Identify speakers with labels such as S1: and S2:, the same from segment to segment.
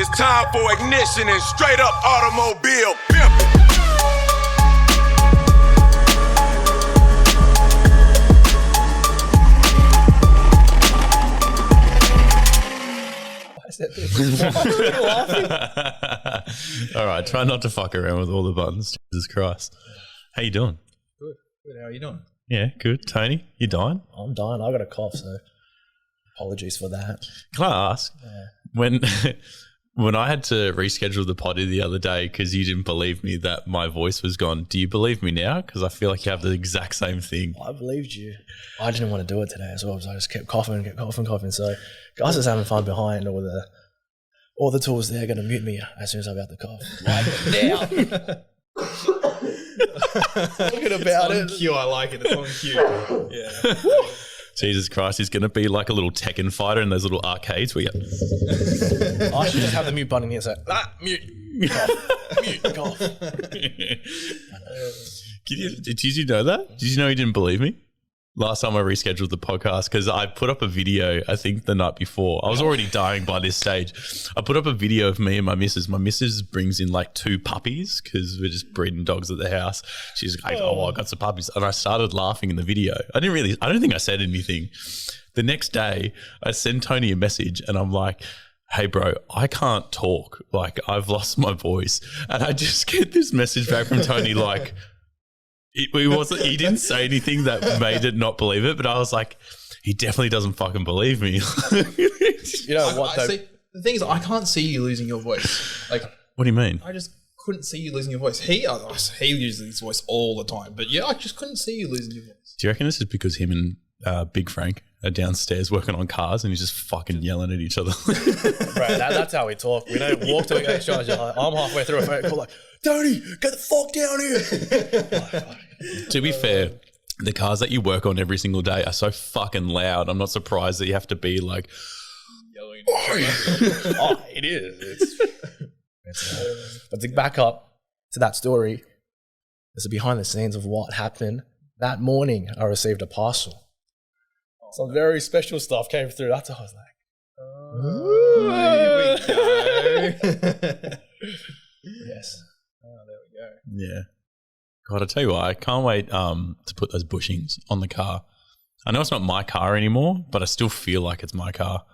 S1: It's time for ignition and straight up automobile pimping.
S2: All right, try not to fuck around with all the buttons. Jesus Christ. How you doing?
S3: Good. How are you doing?
S2: Yeah, good. Tony, you dying?
S4: I'm dying. I got a cough, so apologies for that.
S2: Can I ask, when I had to reschedule the potty the other day because you didn't believe me that my voice was gone, do you believe me now? Because I feel like you have the exact same thing.
S4: I believed you. I didn't want to do it today as well, so I just kept coughing. So guys was having fun behind all the tools there going to mute me as soon as I'm about to cough. Like now. Talking about it.
S3: It's on cue. I like it. It's on cue. Yeah.
S2: Jesus Christ, he's going to be like a little Tekken fighter in those little arcades where you
S4: I should just have the mute button here. So mute, cough.
S2: Did you know that? Did you know he didn't believe me? Last time I rescheduled the podcast because I put up a video, I think the night before. I was already dying by this stage. I put up a video of me and my missus. My missus brings in like 2 puppies because we're just breeding dogs at the house. She's like, oh, I got some puppies. And I started laughing in the video. I don't think I said anything. The next day, I send Tony a message and I'm like, hey bro, I can't talk. Like I've lost my voice. And I just get this message back from Tony like, he didn't say anything that made it not believe it, but I was like, he definitely doesn't fucking believe me.
S4: You know what?
S3: See, the thing is, I can't see you losing your voice. Like,
S2: what do you mean?
S3: I just couldn't see you losing your voice. He uses his voice all the time, but yeah, I just couldn't see you losing your voice.
S2: Do you reckon this is because him and Big Frank are downstairs working on cars and he's just fucking yelling at each other?
S4: Bro, that's how we talk. We don't walk to each other. Like, I'm halfway through a phone call like, Tony, get the fuck down here.
S2: To be fair, the cars that you work on every single day are so fucking loud. I'm not surprised that you have to be like,
S3: Yelling.
S4: Oh, it is. But to back up to that story, there's a behind the scenes of what happened. That morning, I received a parcel. Some very special stuff came through. That's what I was like,
S3: Here we go.
S4: yes.
S3: Oh, there we go.
S2: yeah. God, I tell you what, I can't wait to put those bushings on the car. I know it's not my car anymore, but I still feel like it's my car.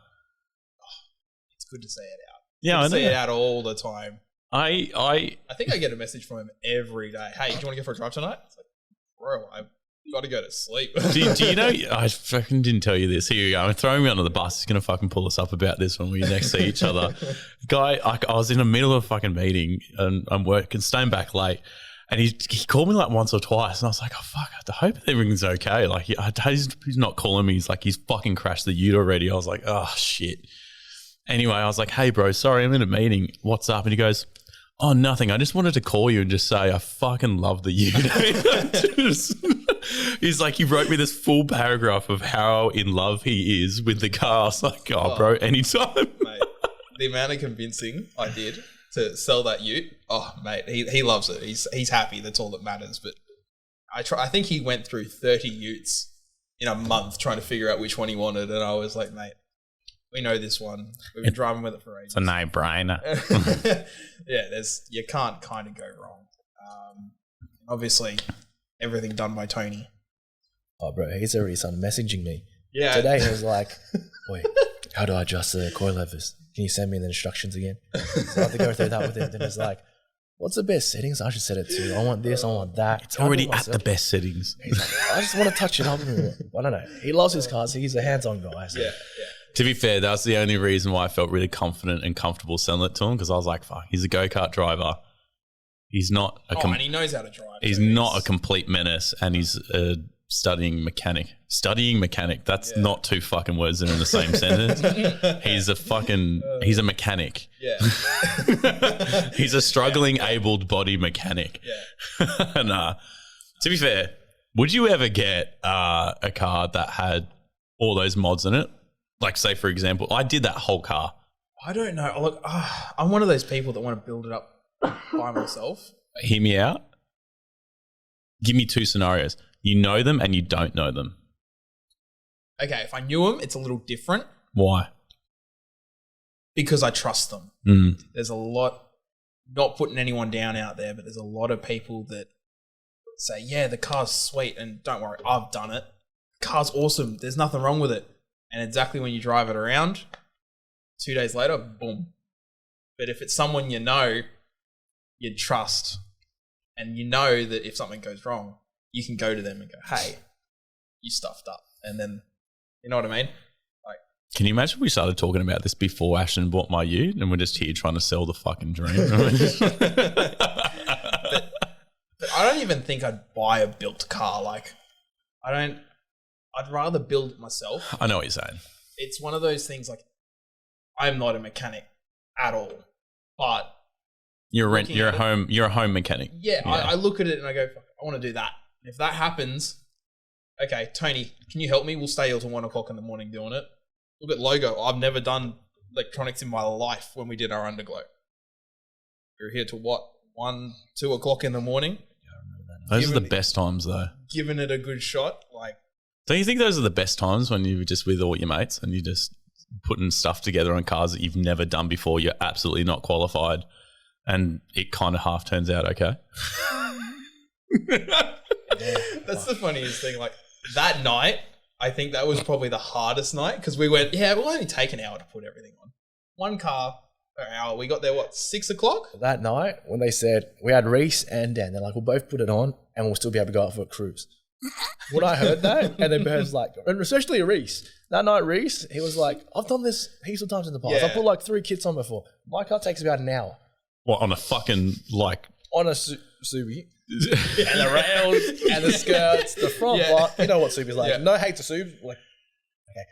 S3: It's good to say it out.
S2: Yeah, I know.
S3: Say it out all the time.
S2: I
S3: think I get a message from him every day. Hey, do you want to go for a drive tonight? It's like, bro, I've got to go to sleep.
S2: do you know, I fucking didn't tell you this. Here you go. I'm throwing me under the bus. He's going to fucking pull us up about this when we next see each other. Guy, I was in the middle of a fucking meeting and I'm working, staying back late. And he called me like once or twice and I was like, oh, fuck, I hope everything's okay. Like, he's not calling me. He's like, he's fucking crashed the ute already. I was like, oh, shit. Anyway, I was like, hey, bro, sorry, I'm in a meeting. What's up? And he goes, oh, nothing. I just wanted to call you and just say I fucking love the ute. He's like, he wrote me this full paragraph of how in love he is with the car. I was like, oh bro, anytime.
S3: Mate, the amount of convincing I did to sell that ute, oh, mate, he loves it. He's happy. That's all that matters. But I think he went through 30 utes in a month trying to figure out which one he wanted. And I was like, mate, we know this one. We've been driving with it for ages.
S2: It's a no-brainer.
S3: Yeah, you can't kind of go wrong. Obviously, everything done by Tony.
S4: Oh, bro, he's already started messaging me.
S3: Yeah.
S4: Today he was like, wait, how do I adjust the coil levers? Can you send me the instructions again? So I have to go through that with him. Then he's like, what's the best settings I should set it to? I want this, I want that.
S2: It's already at the best settings.
S4: He's like, I just want to touch it up. I don't know. He loves his cars. He's a hands-on guy. So.
S3: Yeah.
S2: To be fair, that's the only reason why I felt really confident and comfortable selling it to him because I was like, fuck, he's a go-kart driver. He's not
S3: and he knows how to drive.
S2: He's not a complete menace and he's a studying mechanic. That's not 2 fucking words that are in the same sentence. He's a mechanic.
S3: Yeah.
S2: He's a struggling abled body mechanic.
S3: Yeah.
S2: Nah. To be fair, would you ever get a car that had all those mods in it? Like, say, for example, I did that whole car.
S3: I don't know. Look, I'm one of those people that want to build it up by myself.
S2: Hear me out. Give me 2 scenarios. You know them and you don't know them.
S3: Okay, if I knew him, it's a little different.
S2: Why?
S3: because I trust them.
S2: Mm.
S3: There's a lot, not putting anyone down out there, but there's a lot of people that say, yeah, the car's sweet and don't worry, I've done it. The car's awesome. There's nothing wrong with it. And exactly when you drive it around, 2 days later, boom. But if it's someone you know, you trust, and you know that if something goes wrong, you can go to them and go, hey, you stuffed up. And then, you know what I mean? Like,
S2: can you imagine we started talking about this before Ashton bought my ute and we're just here trying to sell the fucking dream?
S3: but I don't even think I'd buy a built car. Like, I'd rather build it myself.
S2: I know what you're saying.
S3: It's one of those things like, I'm not a mechanic at all, but
S2: You're a home mechanic.
S3: yeah. I look at it and I go, fuck, I want to do that. If that happens, okay, Tony, can you help me? We'll stay till 1 o'clock in the morning doing it. Look at Logo. I've never done electronics in my life when we did our underglow. We were here till what? 1, 2 o'clock in the morning.
S2: Those are the best times though.
S3: Giving it a good shot. Like,
S2: don't you think those are the best times when you're just with all your mates and you're just putting stuff together on cars that you've never done before? You're absolutely not qualified and it kind of half turns out okay.
S3: That's the funniest thing. Like, that night, I think that was probably the hardest night because we went, yeah, we'll only take an hour to put everything on. 1 car per hour. We got there, 6 o'clock?
S4: That night, when they said, we had Reese and Dan, they're like, we'll both put it on and we'll still be able to go out for a cruise. When I heard that, and then Bear's like, and especially Reese, that night Reese, he was like, I've done this heaps of times in the past.
S3: Yeah.
S4: I've put like 3 kits on before. My car takes about an hour.
S2: What, on a fucking
S4: On a Subi. And the rails, and the skirts, the front block. You know what Subi's like.
S3: Yeah.
S4: No hate to Sub. Like, okay.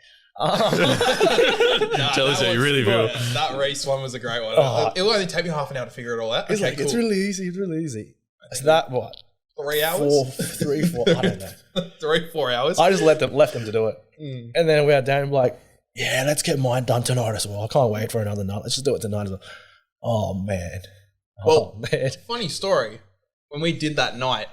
S2: Jealous you really feel.
S3: That race one was a great one.
S4: Oh.
S3: It will only take me half an hour to figure it all out.
S4: It's
S3: Okay,
S4: like,
S3: cool.
S4: it's really easy. It's really easy. It's that, what?
S3: 3 hours?
S4: 3, 4, I don't know.
S3: 3, 4 hours.
S4: I just left them to do it. And then we had Dan like, yeah, let's get mine done tonight as well. I can't wait for another night. Let's just do it tonight as well. Oh, man.
S3: Well,
S4: man.
S3: funny story. When we did that night,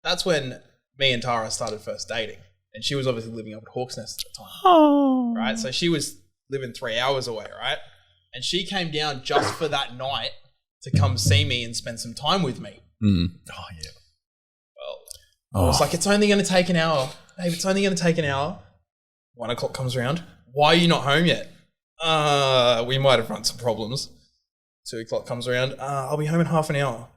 S3: that's when me and Tara started first dating. And she was obviously living up at Hawks Nest at the time.
S2: Oh.
S3: Right? So she was living 3 hours away, right? And she came down just for that night to come see me and spend some time with me.
S2: Mm.
S4: Oh, yeah.
S3: Well, I was like, it's only going to take an hour. Babe, it's only going to take an hour. 1 o'clock comes around. Why are you not home yet? We might have run some problems. 2 o'clock comes around. I'll be home in half an hour.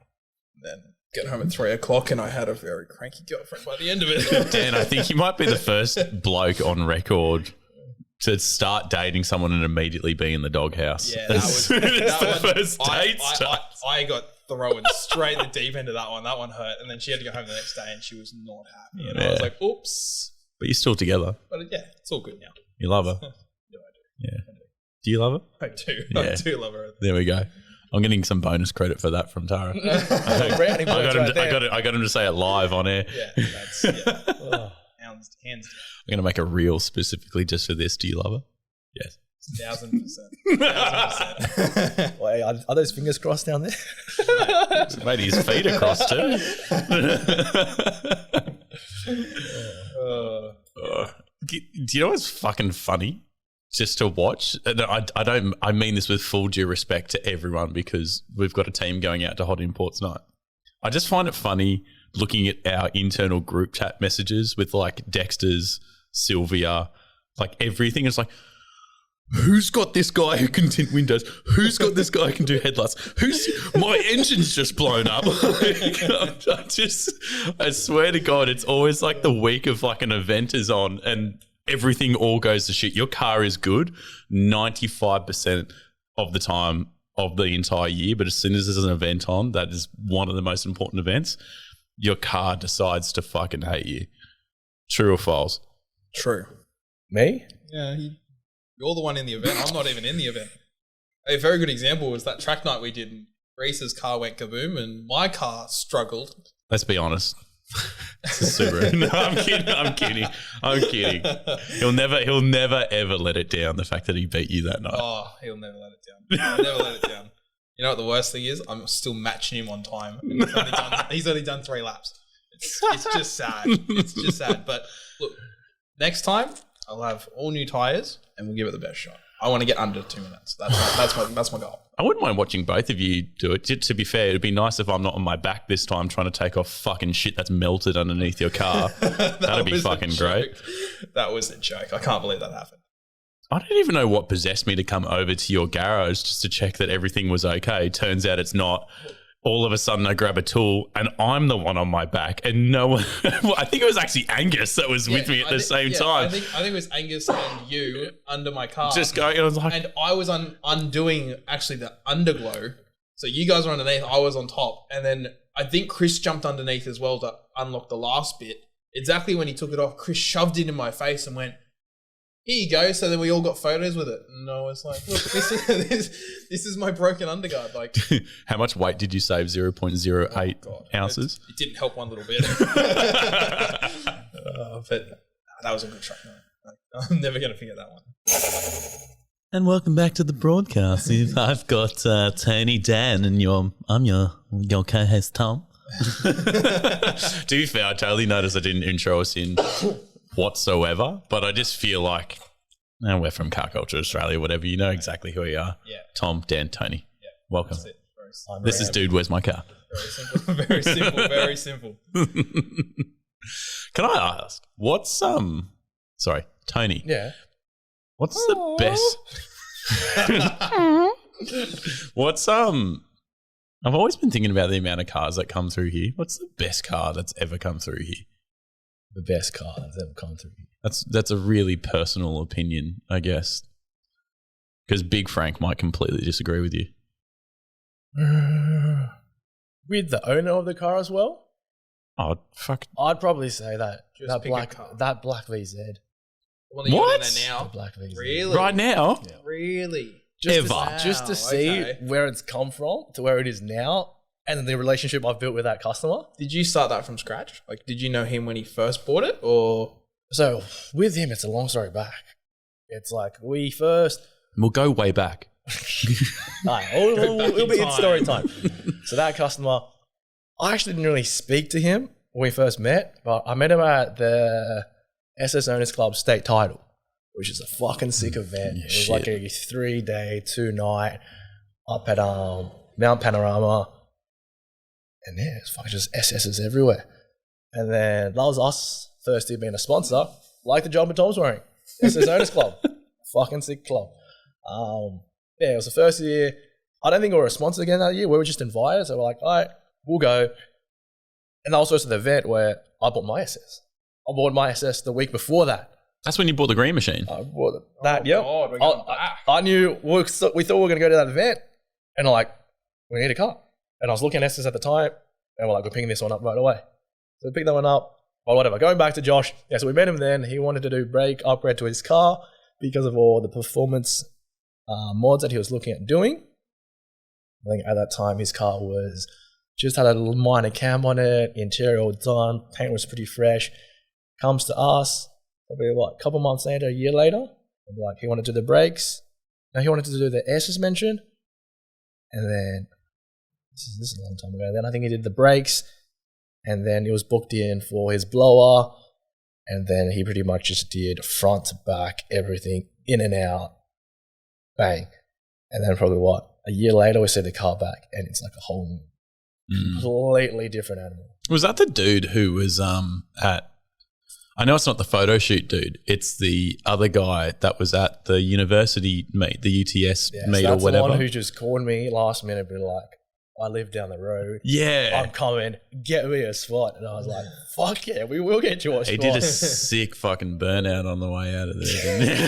S3: Then get home at 3 o'clock and I had a very cranky girlfriend by the end of it.
S2: Dan, I think you might be the first bloke on record to start dating someone and immediately be in the doghouse.
S3: Yeah, that was
S2: the first date.
S3: I got thrown straight in the deep end of that one. That one hurt. And then she had to go home the next day and she was not happy. And I was like, oops.
S2: But you're still together.
S3: But yeah, it's all good now.
S2: You love her.
S3: Yeah, I do.
S2: Yeah. Do you love her?
S3: I do.
S2: Yeah.
S3: I do love her.
S2: There we go. I'm getting some bonus credit for that from Tara.
S4: Brownie points right there.
S2: I got him to say it live on air.
S3: Yeah, that's hands down.
S2: I'm going to make a reel specifically just for this. Do you love her? Yes.
S3: 1,000%. 1,000%.
S4: Wait, are those fingers crossed down there?
S2: Mate, his feet are crossed too. Do you know what's fucking funny? Just to watch. And I mean this with full due respect to everyone because we've got a team going out to Hot Imports Night. I just find it funny looking at our internal group chat messages with like Dexter's, Sylvia, like everything. It's like, who's got this guy who can tint windows? Who's got this guy who can do headlights? My engine's just blown up. I swear to God, it's always like the week of like an event is on and everything all goes to shit. Your car is good 95% of the time of the entire year, but as soon as there's an event on, that is one of the most important events, your car decides to fucking hate you. True or false?
S3: True.
S4: Me?
S3: Yeah, you're the one in the event. I'm not even in the event. A very good example was that track night we did. And Reese's car went kaboom and my car struggled.
S2: Let's be honest. It's a Subaru. No, I'm kidding. He'll never ever let it down, the fact that he beat you that night.
S3: Oh, he'll never let it down. He'll never let it down. You know what the worst thing is? I'm still matching him on time. He's only done 3 laps. It's just sad. It's just sad. But look, next time I'll have all new tyres and we'll give it the best shot. I want to get under 2 minutes. That's my goal.
S2: I wouldn't mind watching both of you do it. To be fair, it'd be nice if I'm not on my back this time trying to take off fucking shit that's melted underneath your car. That'd be fucking great.
S3: That was a joke. I can't believe that happened.
S2: I don't even know what possessed me to come over to your garage just to check that everything was okay. Turns out it's not. All of a sudden I grab a tool and I'm the one on my back and no one, well, I think it was actually Angus that was with me at the same time.
S3: I think it was Angus and you under my car.
S2: Just going, and I was like,
S3: and I was undoing actually the underglow. So you guys were underneath, I was on top. And then I think Chris jumped underneath as well to unlock the last bit. Exactly when he took it off, Chris shoved it in my face and went, here you go. So then we all got photos with it. And I was like, look, this is my broken underguard. Like,
S2: how much weight did you save? 0.08 ounces?
S3: It didn't help one little bit. But that was a good shot. I'm never going to forget that one.
S2: And welcome back to the broadcast. I've got Tony, Dan, and I'm your co-host Tom. To be fair, I totally noticed I didn't intro us in whatsoever, but I just feel like we're from Car Culture Australia, whatever. You know exactly who we are.
S3: Yeah.
S2: Tom, Dan, Tony. Yeah. Welcome.
S3: That's it.
S2: This is Dude, Where's My Car?
S3: Very simple. Very simple. Very simple.
S2: Can I ask, what's sorry, Tony.
S4: Yeah.
S2: What's the best? What's I've always been thinking about the amount of cars that come through here. What's the best car that's ever come through here?
S4: The best car that's ever come through here.
S2: That's a really personal opinion, I guess. Because Big Frank might completely disagree with you.
S4: With the owner of the car as well?
S2: Oh, fuck.
S4: I'd probably say that
S3: Just
S4: that black VZ.
S3: The one that you're
S2: What?
S3: in there now.
S4: The black VZ.
S3: Really?
S2: Right now?
S4: Yeah.
S3: Really?
S4: Just to see
S3: okay.
S4: where it's come from to where it is now, and then the relationship I've built with that customer.
S3: Did you start that from scratch? Like, did you know him when he first bought it, or?
S4: So with him, it's a long story back. It's like we first.
S2: We'll go way back.
S4: It'll be in story time. So that customer, I actually didn't really speak to him when we first met, but I met him at the SS Owners Club state title, which is a fucking sick event. It was like a 3-day, 2-night up at Mount Panorama. And yeah, it's fucking just SS's everywhere. And then that was us first year being a sponsor, like the jumper Tom's wearing. SS Owners Club. Fucking sick club. Yeah, it was the first year. I don't think we were a sponsor again that year. We were just invited. So we're like, all right, we'll go. And that was also the event where I bought my SS. I bought my SS the week before that.
S2: That's when you bought the green machine.
S4: I bought that,
S3: Oh, God, we're going back.
S4: I knew, we thought we were going to go to that event. And like, we need a car. And I was looking at SS at the time. And we're like, we're picking this one up right away. So we picked that one up. Well, whatever. Going back to Josh. Yeah, so we met him then. He wanted to do brake upgrade to his car because of all the performance mods that he was looking at doing. I think at that time his car was just had a little minor cam on it, interior all done, paint was pretty fresh. Comes to us, probably a couple months later, a year later, like he wanted to do the brakes. Now he wanted to do the air suspension, and then this is a long time ago. Then I think he did the brakes, and then he was booked in for his blower, and then he pretty much just did front to back, everything in and out. Bang. And then probably a year later we see the car back and it's like a whole completely different animal.
S2: Was that the dude who was at, I know it's not the photo shoot dude, it's the other guy that was at the university meet, the UTS meet or whatever?
S4: The one who just called me last minute, be like, I live down the road.
S2: Yeah.
S4: I'm coming. Get me a spot. And I was like, fuck yeah, we will get you a spot.
S2: He did a sick fucking burnout on the way out of there, didn't he?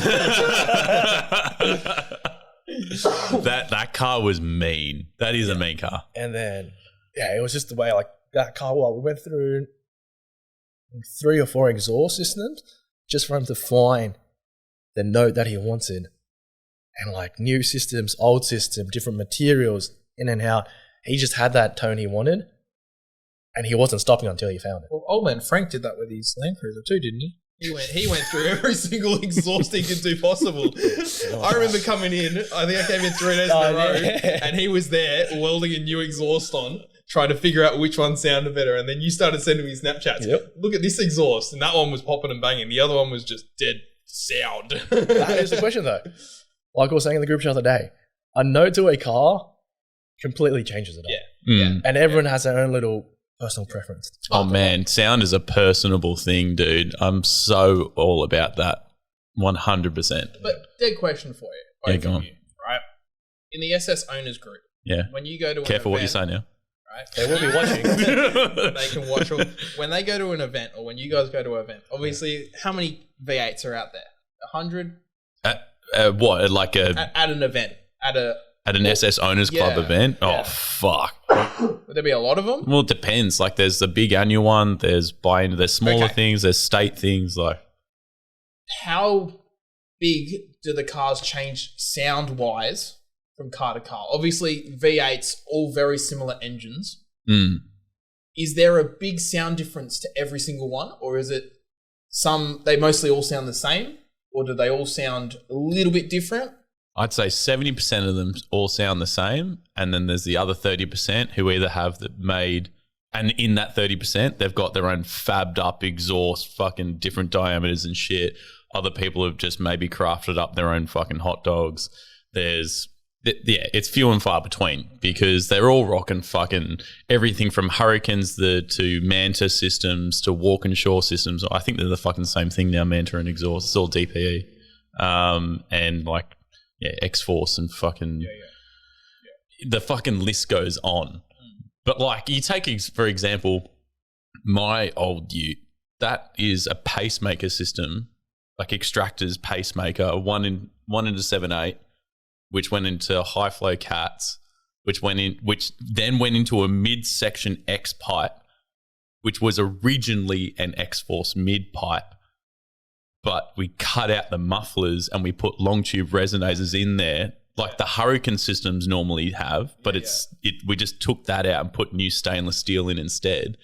S2: That car was mean. That is a mean car.
S4: And then, yeah, it was just the way, like, that car, we went through 3 or 4 exhaust systems just for him to find the note that he wanted. And, like, new systems, old system, different materials, in and out. He just had that tone he wanted, and he wasn't stopping until he found it.
S3: Well, old man Frank did that with his Land Cruiser too, didn't he? He went through every single exhaust he could do possible. I remember coming in, I think I came in 3 days in a row, and he was there welding a new exhaust on, trying to figure out which one sounded better. And then you started sending me Snapchats.
S4: Yep.
S3: Look at this exhaust. And that one was popping and banging. The other one was just dead sound.
S4: That is the question, though. Like I was saying in the group chat the other day, a no to a car completely changes it up. And everyone has their own little personal preference.
S2: Oh man, sound is a personable thing, dude. I'm so all about that. 100%.
S3: But dead question for you.
S2: Yeah,
S3: Both
S2: go
S3: of
S2: on.
S3: you, right? In the SS owners group,
S2: Yeah.
S3: when you go to
S2: Careful
S3: an
S2: what you
S3: event,
S2: say now.
S3: right?
S4: They will be watching.
S3: They can watch when they go to an event, or when you guys go to an event. Obviously, how many V8s are out there? 100
S2: What? Like
S3: at an event, at
S2: an SS Owners Club
S3: Yeah,
S2: event?
S3: yeah.
S2: Oh, fuck.
S3: Would there be a lot of them?
S2: Well, it depends. Like, there's the big annual one. There's there's smaller
S3: Okay.
S2: things. There's state things. Like,
S3: How big do the cars change sound wise from car to car? Obviously, V8s all very similar engines. Is there a big sound difference to every single one, or is it they mostly all sound the same, or do they all sound a little bit different?
S2: I'd say 70% of them all sound the same, and then there's the other 30% who either have made, and in that 30%, they've got their own fabbed up exhaust, fucking different diameters and shit. Other people have just maybe crafted up their own fucking hot dogs. It's few and far between because they're all rocking fucking everything from Hurricanes to Manta systems to Walkinshaw systems. I think they're the fucking same thing now, Manta and exhaust. It's all DPE. And like, X-Force and fucking the fucking list goes on. But like, you take for example my old Ute, that is a pacemaker system, like Extractor's pacemaker, one into 7.8, which went into high flow cats, which then went into a mid-section X pipe, which was originally an X-Force mid pipe. But we cut out the mufflers and we put long tube resonators in there, like the Hurricane systems normally have. But we just took that out and put new stainless steel in instead.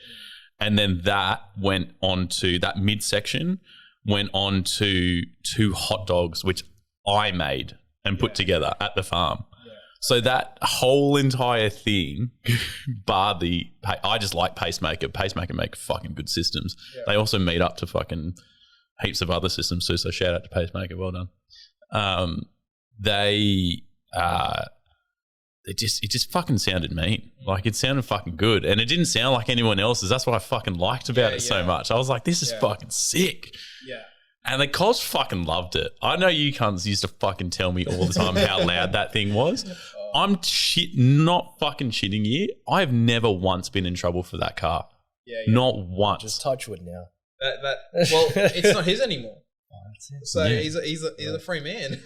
S2: And then that went on to that midsection, went on to 2 hot dogs, which I made and put together at the farm. So that whole entire thing, bar I just like Pacemaker. Pacemaker make fucking good systems. They also meet up to fucking heaps of other systems too, so shout out to Pacemaker, well done. It just fucking sounded mean. Like, it sounded fucking good, and it didn't sound like anyone else's. That's what I fucking liked about it so much. I was like, this is fucking sick.
S3: Yeah.
S2: And the cops fucking loved it. I know you cunts used to fucking tell me all the time how loud that thing was. I'm not fucking shitting you. I've never once been in trouble for that car. Not once.
S4: Just touch wood now.
S3: Well, it's not his anymore. So he's a free man.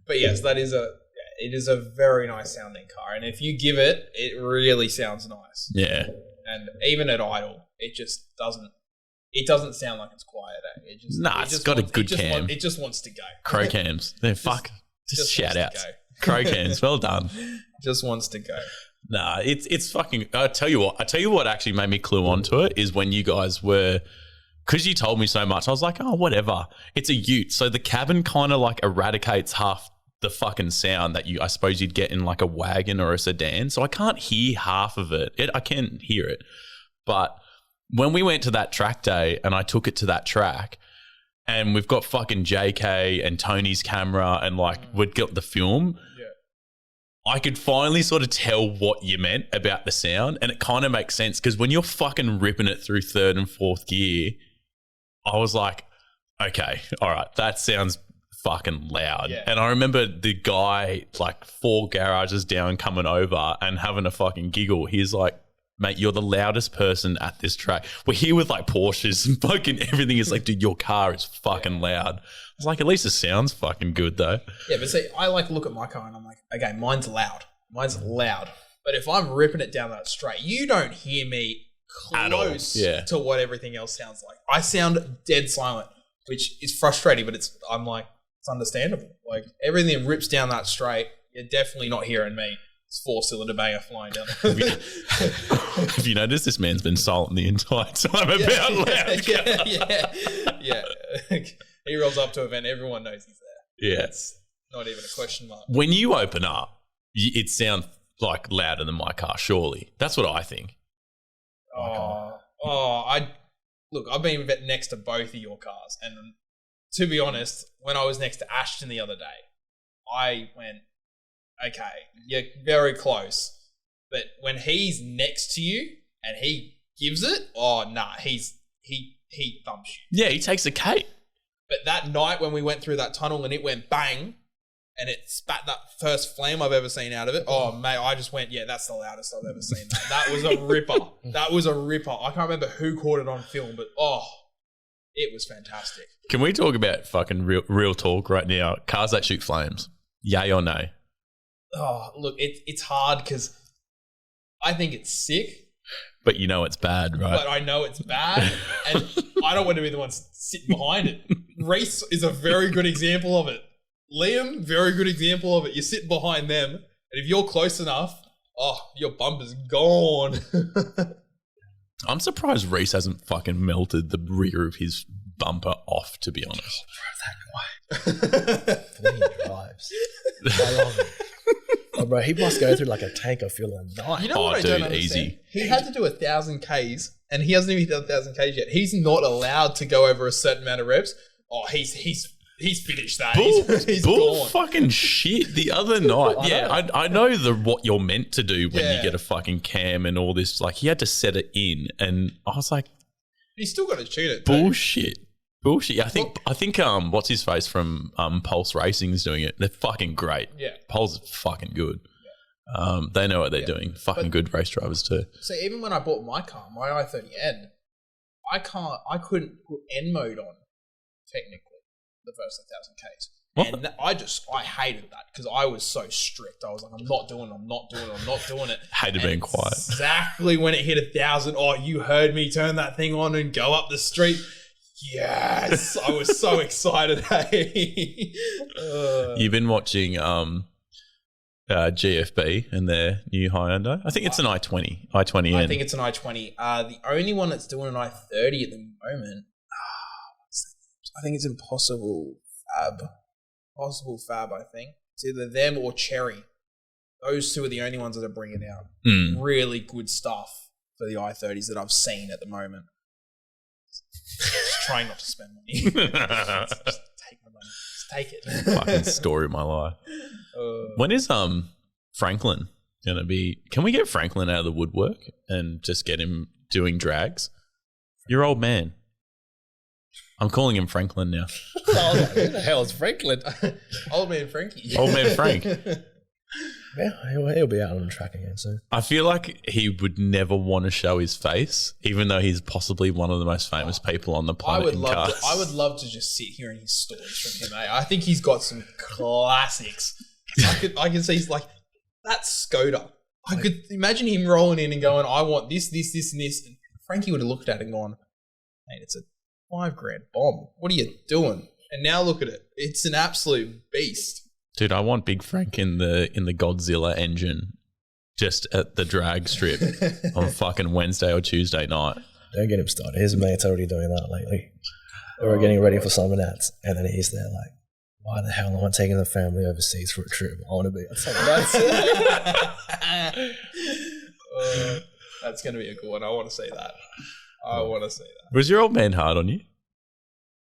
S3: But yes, it is a very nice sounding car, and if you give it, it really sounds nice.
S2: Yeah.
S3: And even at idle, it just doesn't. It doesn't sound like it's quiet.
S2: It's got a good cam.
S3: It just wants to go.
S2: Crow cams. They're just shout outs. Crow cams. Well done.
S3: Just wants to go.
S2: Nah, it's fucking. I tell you what actually made me clue onto it is when you guys were, because you told me so much. I was like, oh, whatever. It's a Ute, so the cabin kind of like eradicates half the fucking sound that I suppose you'd get in like a wagon or a sedan. So I can't hear half of it. I can hear it, but when we went to that track day and I took it to that track, and we've got fucking JK and Tony's camera and like we'd got the film. I could finally sort of tell what you meant about the sound, and it kind of makes sense because when you're fucking ripping it through 3rd and 4th gear, I was like, okay, all right, that sounds fucking loud.
S3: Yeah.
S2: And I remember the guy like 4 garages down coming over and having a fucking giggle. He's like, mate, you're the loudest person at this track. We're here with like Porsches and fucking everything is like, dude, your car is fucking loud. I was like, at least it sounds fucking good though.
S3: Yeah, but see, I like look at my car and I'm like, okay, mine's loud. But if I'm ripping it down that straight, you don't hear me close to what everything else sounds like. I sound dead silent, which is frustrating, but it's understandable. Like, everything rips down that straight. You're definitely not hearing me. It's 4-cylinder banger flying down.
S2: Have you noticed this man's been silent the entire time about loud?
S3: Yeah. He rolls up to an event, everyone knows he's there.
S2: Yeah.
S3: It's not even a question mark.
S2: When you open up, it sounds like louder than my car, surely. That's what I think.
S3: I've been next to both of your cars, and to be honest, when I was next to Ashton the other day, I went, okay, you're very close. But when he's next to you and he gives it, oh, nah, he thumps you.
S2: Yeah, he takes a cake.
S3: But that night when we went through that tunnel and it went bang and it spat that first flame I've ever seen out of it, oh, mate, I just went, yeah, that's the loudest I've ever seen that. That was a ripper. That was a ripper. I can't remember who caught it on film, but, oh, it was fantastic.
S2: Can we talk about fucking real talk right now? Cars that shoot flames. Yay or nay?
S3: Oh, look, it's hard because I think it's sick.
S2: But you know it's bad, right?
S3: But I know it's bad, and I don't want to be the one sitting behind it. Reese is a very good example of it. Liam, very good example of it. You're sitting behind them, and if you're close enough, oh, your bumper's gone.
S2: I'm surprised Reese hasn't fucking melted the rear of his bumper off, to be honest.
S4: When he drives. I love it. Oh, bro, he must go through like a tank of fuel a night.
S3: You know what I don't understand?
S2: Easy.
S3: He had to do 1,000 Ks, and he hasn't even done 1,000 Ks yet. He's not allowed to go over a certain amount of reps. Oh, he's finished that. He's
S2: Bull
S3: gone.
S2: fucking shit. The other night, I know what you're meant to do when you get a fucking cam and all this. Like, he had to set it in, and I was like,
S3: he's still got to tune it.
S2: bullshit. I think what's his face from Pulse Racing is doing it. They're fucking great.
S3: Yeah.
S2: Pulse is fucking good. They know what they're doing. Fucking good race drivers too.
S3: So even when I bought my car, my i30N, I couldn't put N mode on technically the first 1,000 Ks.
S2: What?
S3: I hated that because I was so strict. I was like, I'm not doing it.
S2: Hated being quiet.
S3: Exactly when it hit 1,000, oh, you heard me turn that thing on and go up the street. Yes, I was so excited. Hey,
S2: You've been watching GFB and their new Hyundai. I think it's an i20. i20N.
S3: I think it's an i20. The only one that's doing an i30 at the moment, I think it's Impossible Fab. Possible Fab, I think. It's either them or Cherry. Those two are the only ones that are bringing out really good stuff for the i30s that I've seen at the moment. Just trying not to spend money. Just take my money. Just take it.
S2: Fucking story of my life. When is Franklin gonna be? Can we get Franklin out of the woodwork and just get him doing drags? Your old man. I'm calling him Franklin now.
S4: I was like, who the hell is Franklin?
S3: Old man Frankie.
S2: Old man Frank.
S4: Yeah, he'll be out on the track again soon.
S2: I feel like he would never want to show his face, even though he's possibly one of the most famous people on the planet.
S3: I would love to just sit hearing his stories from him. I think he's got some classics. I can see he's like that Skoda. I could imagine him rolling in and going, "I want this, this, this, and this." And Frankie would have looked at it and gone, "Mate, it's a $5,000 bomb. What are you doing?" And now look at it; it's an absolute beast.
S2: Dude, I want Big Frank in the Godzilla engine just at the drag strip on fucking Wednesday or Tuesday night.
S4: Don't get him started. His mate's already doing that lately. They were getting ready for Summer Nats, and then he's there like, why the hell am I taking the family overseas for a trip? I want to be on Summer Nats.
S3: That's going to be a good one. I want to see that.
S2: Was your old man hard on you?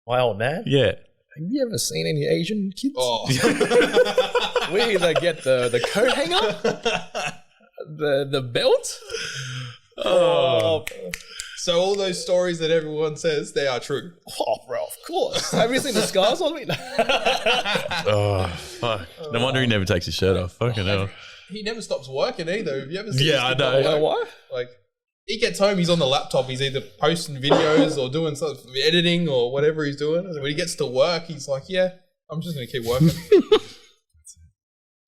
S4: My old man?
S2: Yeah.
S4: Have you ever seen any Asian kids?
S3: Oh.
S4: We either get the coat hanger, the belt.
S3: Oh. So all those stories that everyone says, they are true.
S4: Oh, bro, of course. Have you seen the scars on me?
S2: Oh, fuck. No wonder he never takes his shirt off. Fucking hell.
S3: He never stops working either. Have you ever seen
S2: I know.
S4: You know why?
S3: Like, he gets home, he's on the laptop, he's either posting videos or doing some editing or whatever he's doing. And when he gets to work, he's like, yeah, I'm just going to keep working.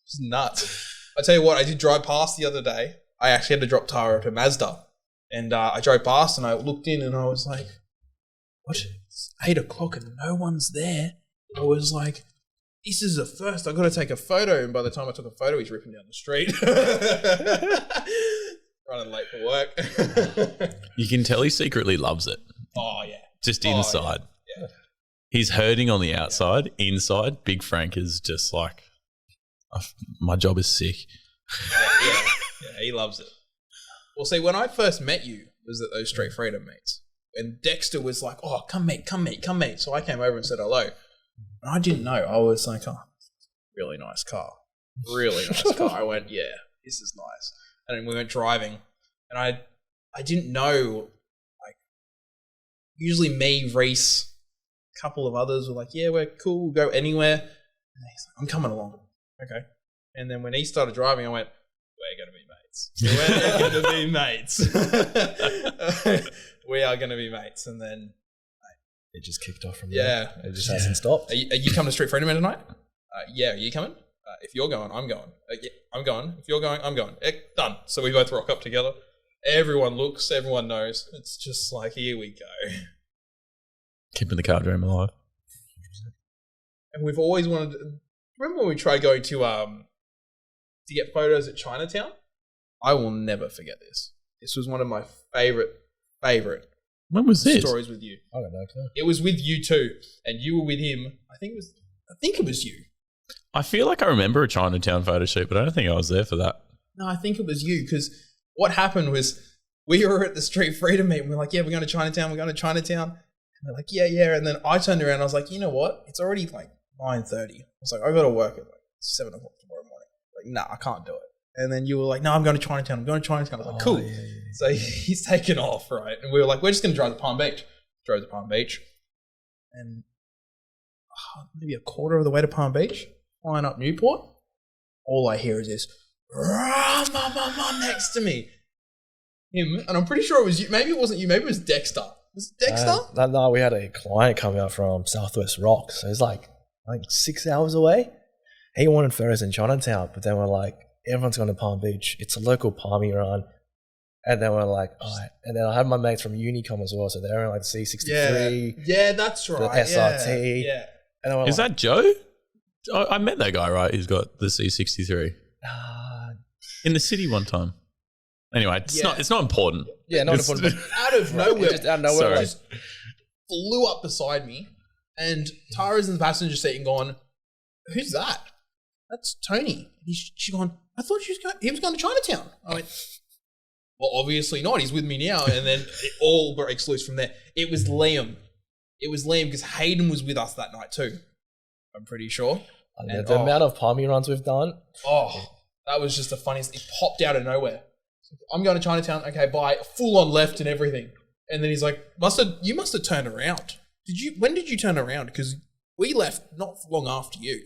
S3: It's nuts. I tell you what, I did drive past the other day. I actually had to drop Tara to Mazda. And I drove past and I looked in and I was like, what? It's 8 o'clock and no one's there. I was like, this is a first. I've got to take a photo. And by the time I took a photo, he's ripping down the street. Running late for work.
S2: You can tell he secretly loves it.
S3: Oh, yeah.
S2: Just inside.
S3: Yeah.
S2: He's hurting on the outside. Inside, Big Frank is just like, my job is sick.
S3: Yeah, he loves it. Well, see, when I first met you, was at those Street Freedom meets. And Dexter was like, oh, come meet. So I came over and said hello. And I didn't know. I was like, oh, really nice car. Really nice car. I went, yeah, this is nice. And then we went driving, and I didn't know, like, usually me, Reese, a couple of others were like, yeah, we're cool, we'll go anywhere. And he's like, I'm coming along. Okay. And then when he started driving, I went, we're going to be mates. We're going to be mates. We are going to be mates. And then
S4: It just kicked off from
S3: yeah,
S4: there. It just hasn't stopped.
S3: Are you coming to Street Freedom tonight? Yeah, are you coming? If you're going, I'm going. Yeah, I'm going. If you're going, I'm going. Done. So we both rock up together. Everyone looks, everyone knows. It's just like, here we go.
S2: Keeping the car dream alive.
S3: And we've always wanted to, remember when we tried going to get photos at Chinatown? I will never forget this. This was one of my favorite
S2: When was this?
S3: stories with you.
S4: I don't know.
S3: It was with you too, and you were with him. I think it was you.
S2: I feel like I remember a Chinatown photo shoot, but I don't think I was there for that.
S3: No, I think it was you, because what happened was we were at the Street Freedom meet and we're like, yeah, we're going to Chinatown. And they're like, yeah. And then I turned around and I was like, you know what? It's already like 9:30. I was like, I got to work at like 7 o'clock tomorrow morning. Like, nah, I can't do it. And then you were like, no, I'm going to Chinatown. I was like, cool.
S4: Yeah.
S3: So he's taken off, right? And we were like, we're just going to drive to Palm Beach. Drove to Palm Beach. And maybe a quarter of the way to Palm Beach, flying up Newport, all I hear is this, next to me. Him, and I'm pretty sure it was you. Maybe it wasn't you. Maybe it was Dexter. Was it Dexter?
S4: No, we had a client coming out from Southwest Rocks. So it's like 6 hours away. He wanted photos in Chinatown, but then we're like, everyone's going to Palm Beach. It's a local palmy run. And then we're like, all right. And then I had my mates from Unicom as well. So they're in like the C63.
S3: Yeah, that's right.
S4: The SRT.
S3: Yeah.
S4: And then we're
S2: Is that Joe? I met that guy, right? He's got the C63 in the city one time. Anyway, it's not important.
S4: Yeah, not
S2: It's-
S4: important.
S3: Out of nowhere.
S4: Just out of nowhere.
S2: Sorry.
S3: Just flew up beside me, and Tara's in the passenger seat and gone, who's that? That's Tony. She gone, I thought he was going to Chinatown. I went, well, obviously not. He's with me now. And then it all breaks loose from there. It was Liam. Because Hayden was with us that night too. I'm pretty sure. And
S4: the amount of palmy runs we've done.
S3: Oh, that was just the funniest. It popped out of nowhere. I'm going to Chinatown. Okay, bye. Full on left and everything. And then he's like, you must have turned around. When did you turn around? Because we left not long after you.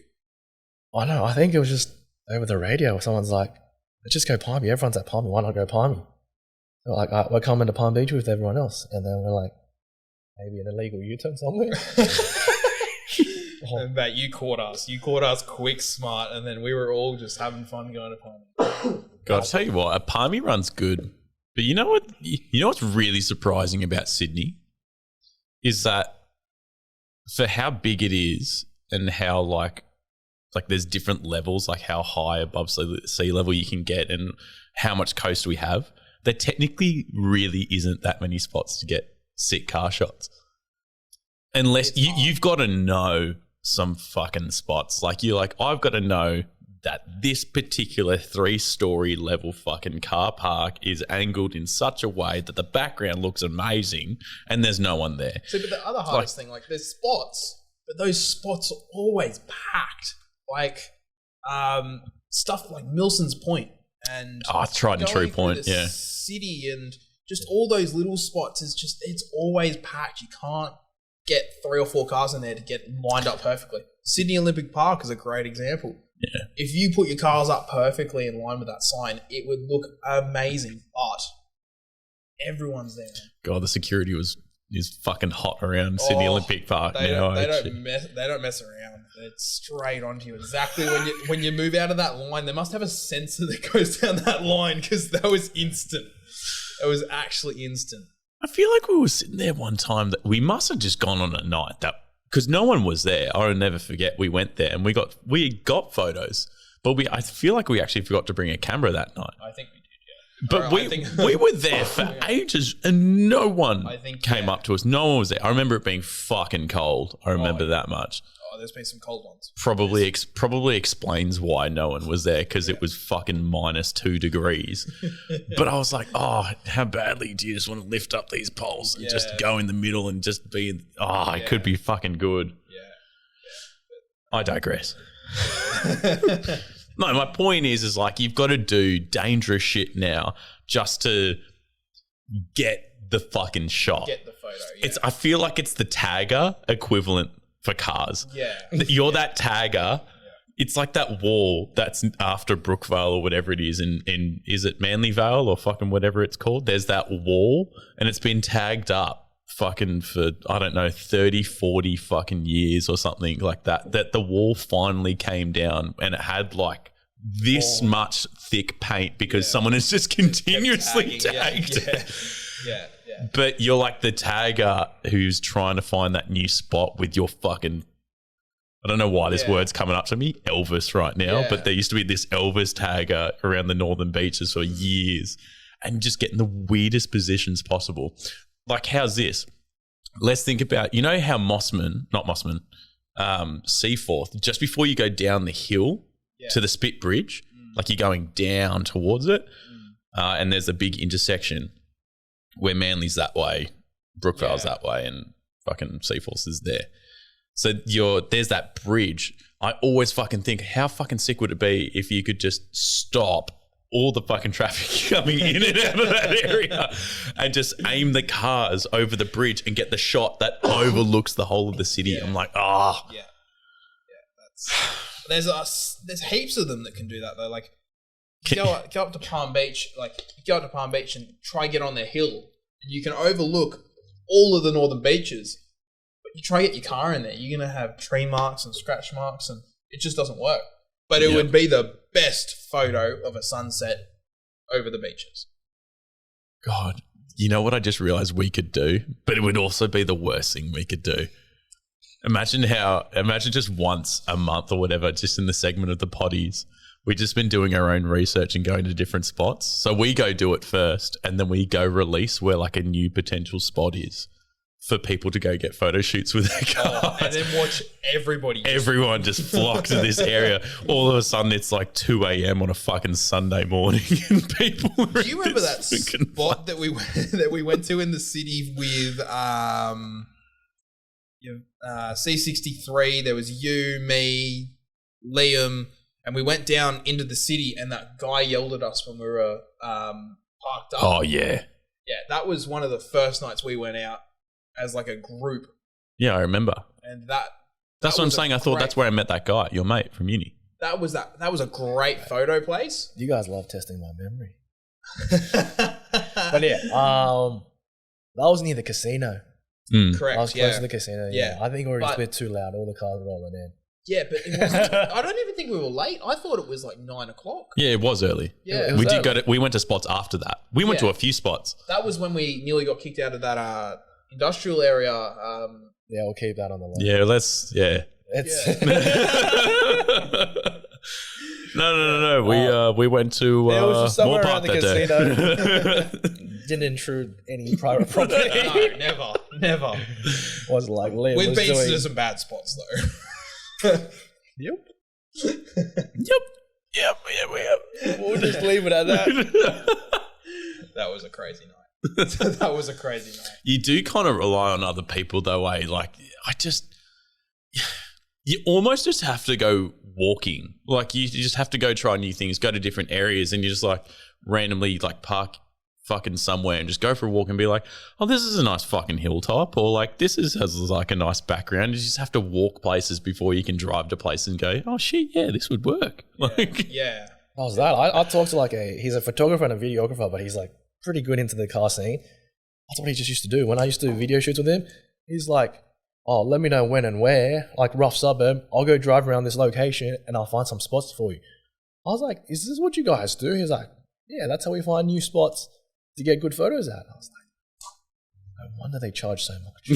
S4: I know. I think it was just over the radio. Someone's like, let's just go palmy. Everyone's at palmy. Why not go palmy? They're like, we're coming to Palm Beach with everyone else. And then we're like, maybe an illegal U-turn somewhere.
S3: And mate, you caught us. You caught us quick, smart, and then we were all just having fun going to Palmy.
S2: God, I'll tell you what, a palmy run's good. But you know what? You know what's really surprising about Sydney is that for how big it is and how like there's different levels, like how high above sea level you can get and how much coast we have, there technically really isn't that many spots to get sick car shots. Unless you've got to know some fucking spots. Like you're like, I've got to know that this particular 3-story level fucking car park is angled in such a way that the background looks amazing and there's no one there.
S3: So, but the other hardest thing, like there's spots, but those spots are always packed. Like stuff like Milson's Point and
S2: Tried and True Point, yeah.
S3: City and just all those little spots it's always packed. You can't get 3 or 4 cars in there to get lined up perfectly. Sydney Olympic Park is a great example.
S2: Yeah.
S3: If you put your cars up perfectly in line with that sign, it would look amazing. But everyone's there.
S2: God, the security is fucking hot around Sydney Olympic Park now.
S3: They don't mess around. It's straight onto you. Exactly when you move out of that line, they must have a sensor that goes down that line because that was instant. It was actually instant.
S2: I feel like we were sitting there one time that we must have just gone on a night that because no one was there. I'll never forget. We went there and we got photos, but I feel like we actually forgot to bring a camera that night.
S3: I think we did, yeah.
S2: But we were there for ages and no one came up to us. No one was there. I remember it being fucking cold. I remember that much.
S3: Oh, there's been some cold ones.
S2: Probably explains why no one was there because it was fucking -2 degrees. But I was like, oh, how badly do you just want to lift up these poles and just go in the middle and just be, it could be fucking good.
S3: Yeah.
S2: I digress. No, my point is like you've got to do dangerous shit now just to get the fucking shot.
S3: Get the photo. Yeah.
S2: I feel like it's the tagger equivalent for cars.
S3: Yeah.
S2: You're that tagger. It's like that wall that's after Brookvale or whatever it is in is it Manly Vale or fucking whatever it's called? There's that wall and it's been tagged up fucking for, I don't know, 30, 40 fucking years or something like that. That the wall finally came down and it had like this much thick paint because someone has just continuously tagged it.
S3: Yeah.
S2: But you're like the tagger who's trying to find that new spot with your fucking, I don't know why this word's coming up to me, Elvis right now, but there used to be this Elvis tagger around the northern beaches for years and just getting the weirdest positions possible. Like, how's this? Let's think about, you know how Seaforth, just before you go down the hill to the Spit Bridge, like you're going down towards it, and there's a big intersection where Manly's that way, Brookvale's that way, and fucking Seaforth is there. So there's that bridge. I always fucking think, how fucking sick would it be if you could just stop all the fucking traffic coming in and out of that area and just aim the cars over the bridge and get the shot that overlooks the whole of the city. I'm like,
S3: There's heaps of them that can do that though. Like, go up to Palm Beach, and try get on their hill, and you can overlook all of the northern beaches. You try to get your car in there, you're going to have tree marks and scratch marks, and it just doesn't work. But it would be the best photo of a sunset over the beaches.
S2: God, you know what I just realized we could do? But it would also be the worst thing we could do. Imagine just once a month or whatever, just in the segment of the potties, we've just been doing our own research and going to different spots. So we go do it first, and then we go release where like a new potential spot is for people to go get photo shoots with their cars.
S3: And then watch
S2: everyone just flock to this area. All of a sudden it's like 2 a.m. on a fucking Sunday morning and people are
S3: Do you remember that spot that we went to in the city with C63? There was you, me, Liam, and we went down into the city and that guy yelled at us when we were parked up.
S2: Oh yeah.
S3: Yeah, that was one of the first nights we went out as like a group.
S2: Yeah, I remember.
S3: And
S2: that's what I'm saying. I thought that's where I met that guy, your mate from uni.
S3: That was a great photo place.
S4: You guys love testing my memory. But yeah, that was near the casino.
S3: Correct.
S4: I was close to the casino.
S3: Yeah.
S4: I think we were just a bit too loud. All the cars rolling in.
S3: Yeah, but it wasn't, I don't even think we were late. I thought it was like 9 o'clock.
S2: Yeah, it was early.
S3: Yeah,
S4: It was early.
S2: We went to spots after that. We went to a few spots.
S3: That was when we nearly got kicked out of that industrial area.
S4: Yeah, we'll keep that on the list.
S2: Yeah,
S4: It's
S2: No. We went to
S4: it was just somewhere
S2: Moore
S4: around
S2: Park
S4: the
S2: that
S4: casino. Didn't intrude any private property.
S3: No, never.
S4: Was like Liam
S3: We've
S4: was
S3: been
S4: doing.
S3: to some bad spots though.
S4: Yep.
S2: Yep, we have.
S4: We'll just leave it at that.
S3: That was a crazy night. That was a crazy night.
S2: You do kind of rely on other people though, eh? Like, you almost just have to go walking. Like, you just have to go try new things, go to different areas, and you just like randomly like park fucking somewhere and just go for a walk and be like, oh, this is a nice fucking hilltop, or like this has like a nice background. You just have to walk places before you can drive to places and go, oh shit, yeah, this would work. Like,
S3: Yeah.
S4: How was that? I talked to he's a photographer and a videographer, but he's like pretty good into the car scene. That's what he just used to do. When I used to do video shoots with him, he's like, oh, let me know when and where, like rough suburb. I'll go drive around this location and I'll find some spots for you. I was like, is this what you guys do? He's like, yeah, that's how we find new spots to get good photos at. I was like, no wonder they charge so much.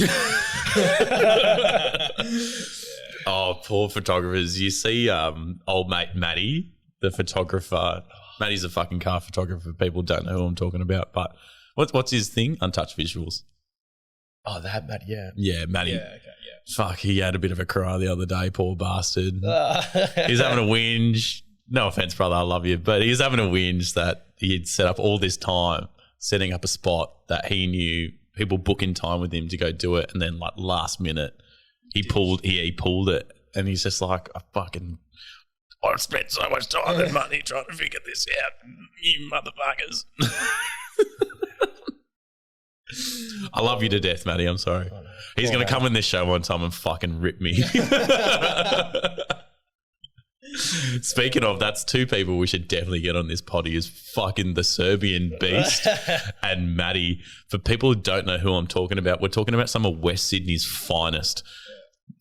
S2: oh, poor photographers. You see old mate Matty, the photographer. Matty's a fucking car photographer. People don't know who I'm talking about, but what's his thing? Untouched Visuals.
S4: Oh, that Matt, yeah.
S2: Yeah, Matty.
S3: Yeah, okay, yeah.
S2: Fuck, he had a bit of a cry the other day, poor bastard. He's having a whinge. No offense, brother, I love you. But he's having a whinge that he'd set up all this time, setting up a spot that he knew people book in time with him to go do it. And then like last minute, he pulled it. And he's just like, I've spent so much time and money trying to figure this out, you motherfuckers. I love you to death, Matty. I'm sorry. He's going to come in this show one time and fucking rip me. Speaking of, that's two people we should definitely get on this potty is fucking the Serbian Beast and Matty. For people who don't know who I'm talking about, we're talking about some of West Sydney's finest.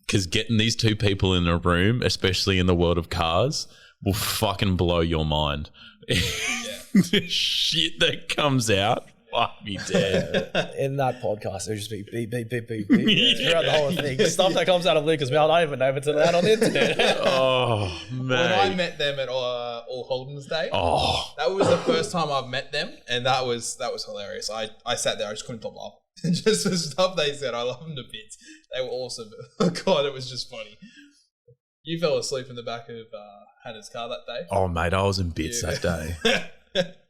S2: Because getting these two people in a room, especially in the world of cars, will fucking blow your mind. The shit that comes out, fuck me dead.
S4: In that podcast, it would just be beep, beep, beep, beep, beep throughout the whole thing. The stuff that comes out of Luca's mouth, I don't even know if it's allowed on the internet.
S2: Oh, man.
S3: When I met them at All Holden's Day, that was the first time I've met them, and that was hilarious. I sat there, I just couldn't stop laughing. Just the stuff they said, I love them to bits. They were awesome. God, it was just funny. You fell asleep in the back of Hannah's car that day.
S2: Oh, mate, I was in bits that day.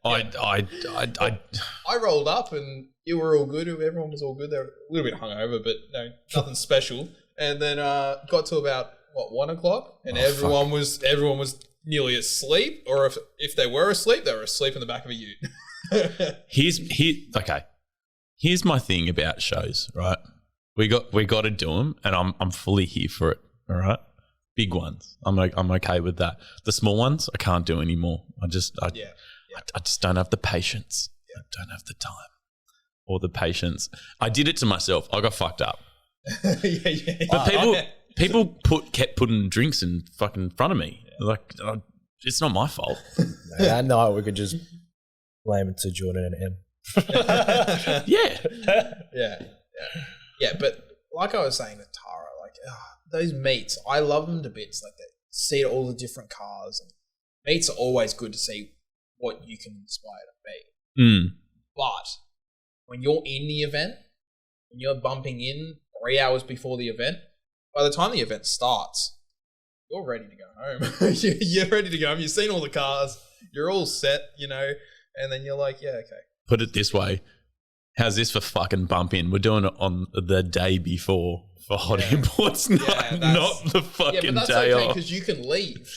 S3: I rolled up and you were all good. Everyone was all good. They were a little bit hungover, but no, nothing special. And then got to about 1 o'clock, and everyone was nearly asleep. Or if they were asleep in the back of a ute.
S2: Here's my thing about shows, right? We got to do them, and I'm fully here for it. All right, big ones, I'm okay with that. The small ones, I can't do anymore. I just don't have the patience. I don't have the time or the patience. I did it to myself. I got fucked up. But people kept putting drinks in fucking front of me. Like, it's not my fault.
S4: That night we could just blame it to Jordan and M.
S2: Yeah.
S3: But like I was saying to Tara, like those meets, I love them to bits. Like they see all the different cars, and meets are always good to see what you can inspire to be. But when you're in the event, when you're bumping in 3 hours before the event, by the time the event starts, you're ready to go home. You're ready to go home. You've seen all the cars. You're all set, and then you're like, yeah, okay.
S2: Put it this way. How's this for fucking bump in? We're doing it on the day before for Hot Imports night, not the fucking
S3: but that's
S2: day
S3: okay
S2: off.
S3: because you can leave.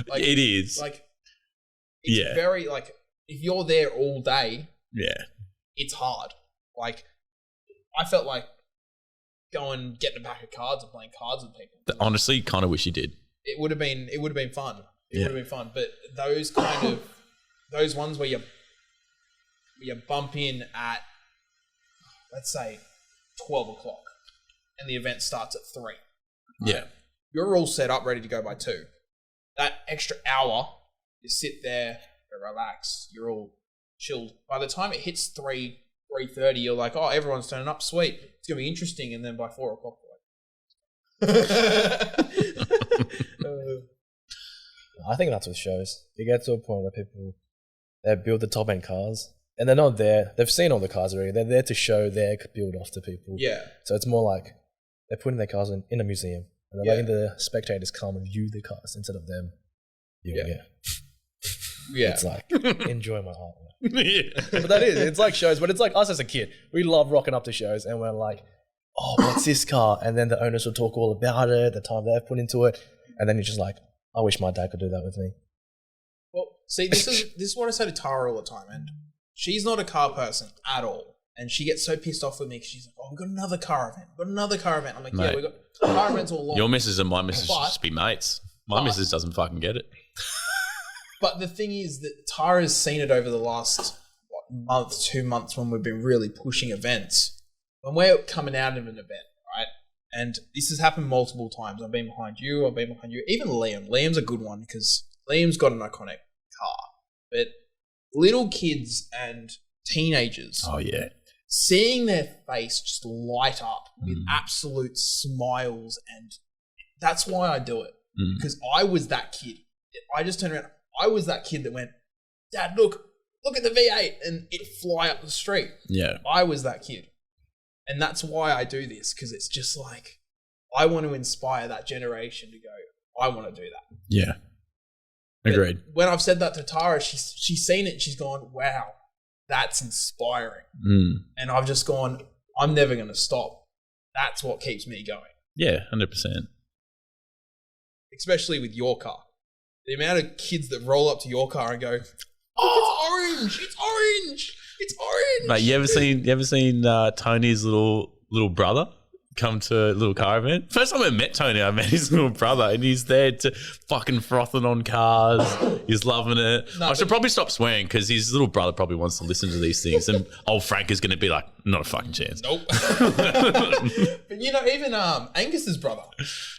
S3: Like,
S2: it is.
S3: Like, it's very, like, if you're there all day, it's hard. Like, I felt like going, getting a pack of cards and playing cards with people.
S2: Honestly, kind of wish you did.
S3: It would have been fun. It would have been fun. But those ones where you bump in at, let's say, 12 o'clock and the event starts at 3.
S2: Yeah.
S3: You're all set up, ready to go by 2. That extra hour, you sit there, you relax, you're all chilled. By the time it hits 3:30, you're like, oh, everyone's turning up, sweet. It's going to be interesting. And then by 4 o'clock,
S4: I think that's what shows. You get to a point where people, they build the top end cars and they're not there. They've seen all the cars already. They're there to show their build off to people. Yeah. So it's more like they're putting their cars in a museum and they're letting the spectators come and view the cars instead of them. Yeah. It's like, enjoy my artwork. But that is, it's like shows, but it's like us as a kid. We love rocking up to shows and we're like, oh, what's this car? And then the owners will talk all about it, the time they've put into it. And then you're just like, I wish my dad could do that with me.
S3: Well, see, this is what I say to Tara all the time. And she's not a car person at all. And she gets so pissed off with me because she's like, oh, we've got another car event. I'm like,
S2: Mate,
S3: yeah, we've got car events all along.
S2: Your missus and my missus should just be mates. My missus doesn't fucking get it.
S3: But the thing is that Tara's seen it over the last month, 2 months when we've been really pushing events. When we're coming out of an event, right? And this has happened multiple times. I've been behind you. Even Liam. Liam's a good one because Liam's got an iconic car. But little kids and teenagers.
S2: Oh, yeah.
S3: Seeing their face just light up with absolute smiles. And that's why I do it. Because I was that kid. I just turned around. I was that kid that went, Dad, look at the V8 and it fly up the street.
S2: Yeah.
S3: I was that kid. And that's why I do this, because it's just like, I want to inspire that generation to go, I want to do that.
S2: Yeah. Agreed.
S3: But when I've said that to Tara, she's seen it and she's gone, wow, that's inspiring. And I've just gone, I'm never going to stop. That's what keeps me going.
S2: Yeah, 100%.
S3: Especially with your car. The amount of kids that roll up to your car and go, "Oh, it's orange! It's orange! It's orange!"
S2: Mate, you ever seen Tony's little brother come to a little car event? First time I met Tony, I met his little brother, and he's there to fucking frothing on cars. He's loving it. I should probably stop swearing because his little brother probably wants to listen to these things, and old Frank is going to be like, not a fucking chance.
S3: Nope. But you know, even Angus's brother.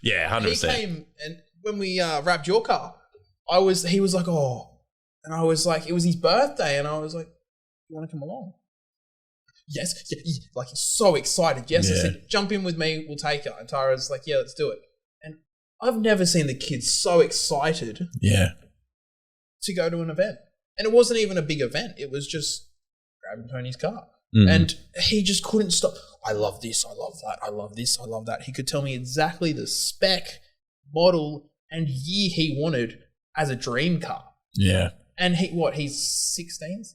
S2: Yeah, 100%.
S3: He came, and when we wrapped your car, he was like, "Oh," and I was like, it was his birthday, and I was like, "You want to come along?" Yes, like he's so excited. Yes, I said, "Jump in with me, we'll take her." And Tara's like, "Yeah, let's do it." And I've never seen the kids so excited.
S2: Yeah.
S3: To go to an event, and it wasn't even a big event. It was just grabbing Tony's car, and he just couldn't stop. I love this. I love that. I love this. I love that. He could tell me exactly the spec, model, and year he wanted as a dream car.
S2: Yeah.
S3: And he's 16?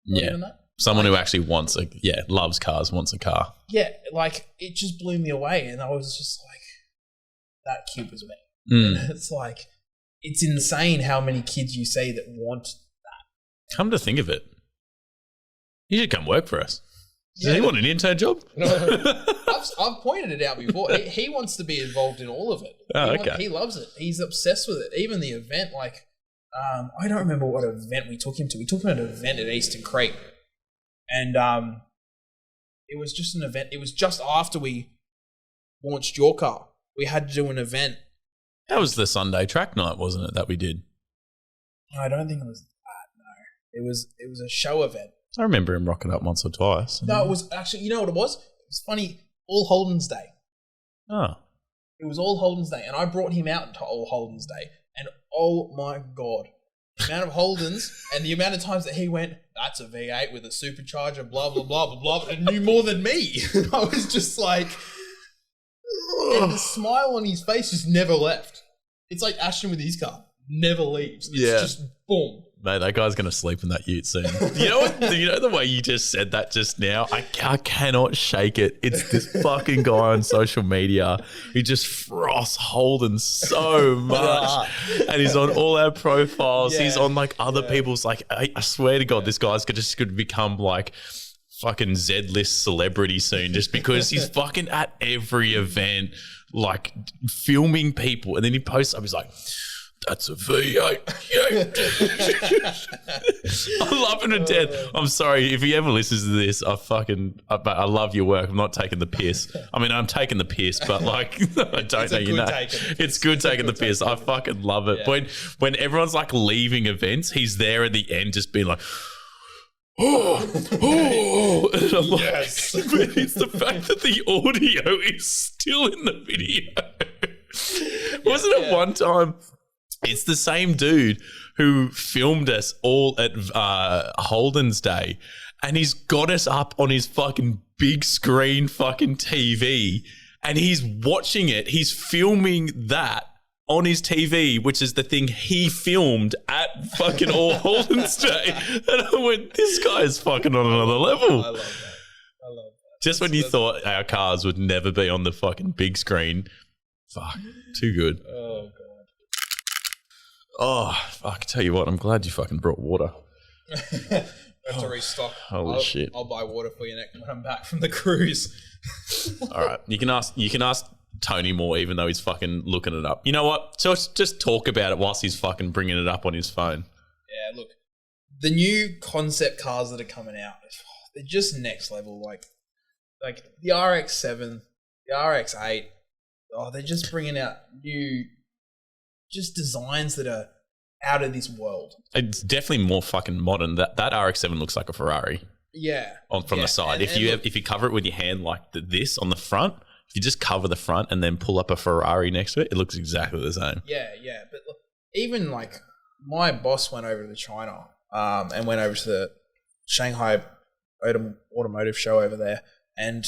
S3: Not even that?
S2: Someone who actually loves cars, wants a car.
S3: Yeah, like it just blew me away, and I was just like, that kid was me. And it's like, it's insane how many kids you see that want that.
S2: Come to think of it, you should come work for us. Does he want an intern job?
S3: I've pointed it out before. He wants to be involved in all of it. He loves it. He's obsessed with it. Even the event, like, I don't remember what event we took him to. We took him to an event at Eastern Creek. And it was just an event. It was just after we launched your car. We had to do an event.
S2: That was the Sunday track night, wasn't it, that we did?
S3: No, I don't think it was that, no. It was a show event.
S2: I remember him rocking up once or twice.
S3: No, it was actually, you know what it was? It was funny, All Holden's Day.
S2: Oh.
S3: It was All Holden's Day, and I brought him out to All Holden's Day, and oh my God. The amount of Holdens and the amount of times that he went, "That's a V8 with a supercharger, blah, blah, blah, blah, blah," and knew more than me. And I was just like, and the smile on his face just never left. It's like Ashton with his car. Never leaves. It's just boom.
S2: Mate, that guy's going to sleep in that ute soon. You know what? You know the way you just said that just now? I cannot shake it. It's this fucking guy on social media who just froths Holden so much. And he's on all our profiles. Yeah. He's on like other people's, like, I swear to God, this guy's just going to become like fucking Z-list celebrity soon just because he's fucking at every event, like filming people. And then he posts up, he's like, "That's a V8. I love him to death. I'm sorry if he ever listens to this. I love your work. I'm not taking the piss. I mean, I'm taking the piss, but like, I don't know. You know, it's good taking the piss. I fucking love it. Yeah. When everyone's like leaving events, he's there at the end, just being like, oh, and I'm like, man, it's the fact that the audio is still in the video. Wasn't it one time? It's the same dude who filmed us all at Holden's Day, and he's got us up on his fucking big screen fucking TV, and he's watching it. He's filming that on his TV, which is the thing he filmed at fucking all Holden's Day. And I went, this guy is fucking on another level. I love that. Just when you thought our cars would never be on the fucking big screen, fuck, too good.
S3: Oh, God.
S2: Oh, fuck, tell you what, I'm glad you fucking brought water.
S3: I have to restock.
S2: Holy shit.
S3: I'll buy water for you next when I'm back from the cruise.
S2: All right. You can ask Tony more, even though he's fucking looking it up. You know what? So let's just talk about it whilst he's fucking bringing it up on his phone.
S3: Yeah, look, the new concept cars that are coming out, they're just next level. Like the RX-7, the RX-8, they're just bringing out new just designs that are out of this world. It's
S2: definitely more fucking modern. That RX-7 looks like a Ferrari.
S3: Yeah.
S2: From the side. If you cover it with your hand like this on the front, if you just cover the front and then pull up a Ferrari next to it, it looks exactly the same.
S3: Yeah. But look, even like my boss went over to China and went over to the Shanghai automotive show over there, and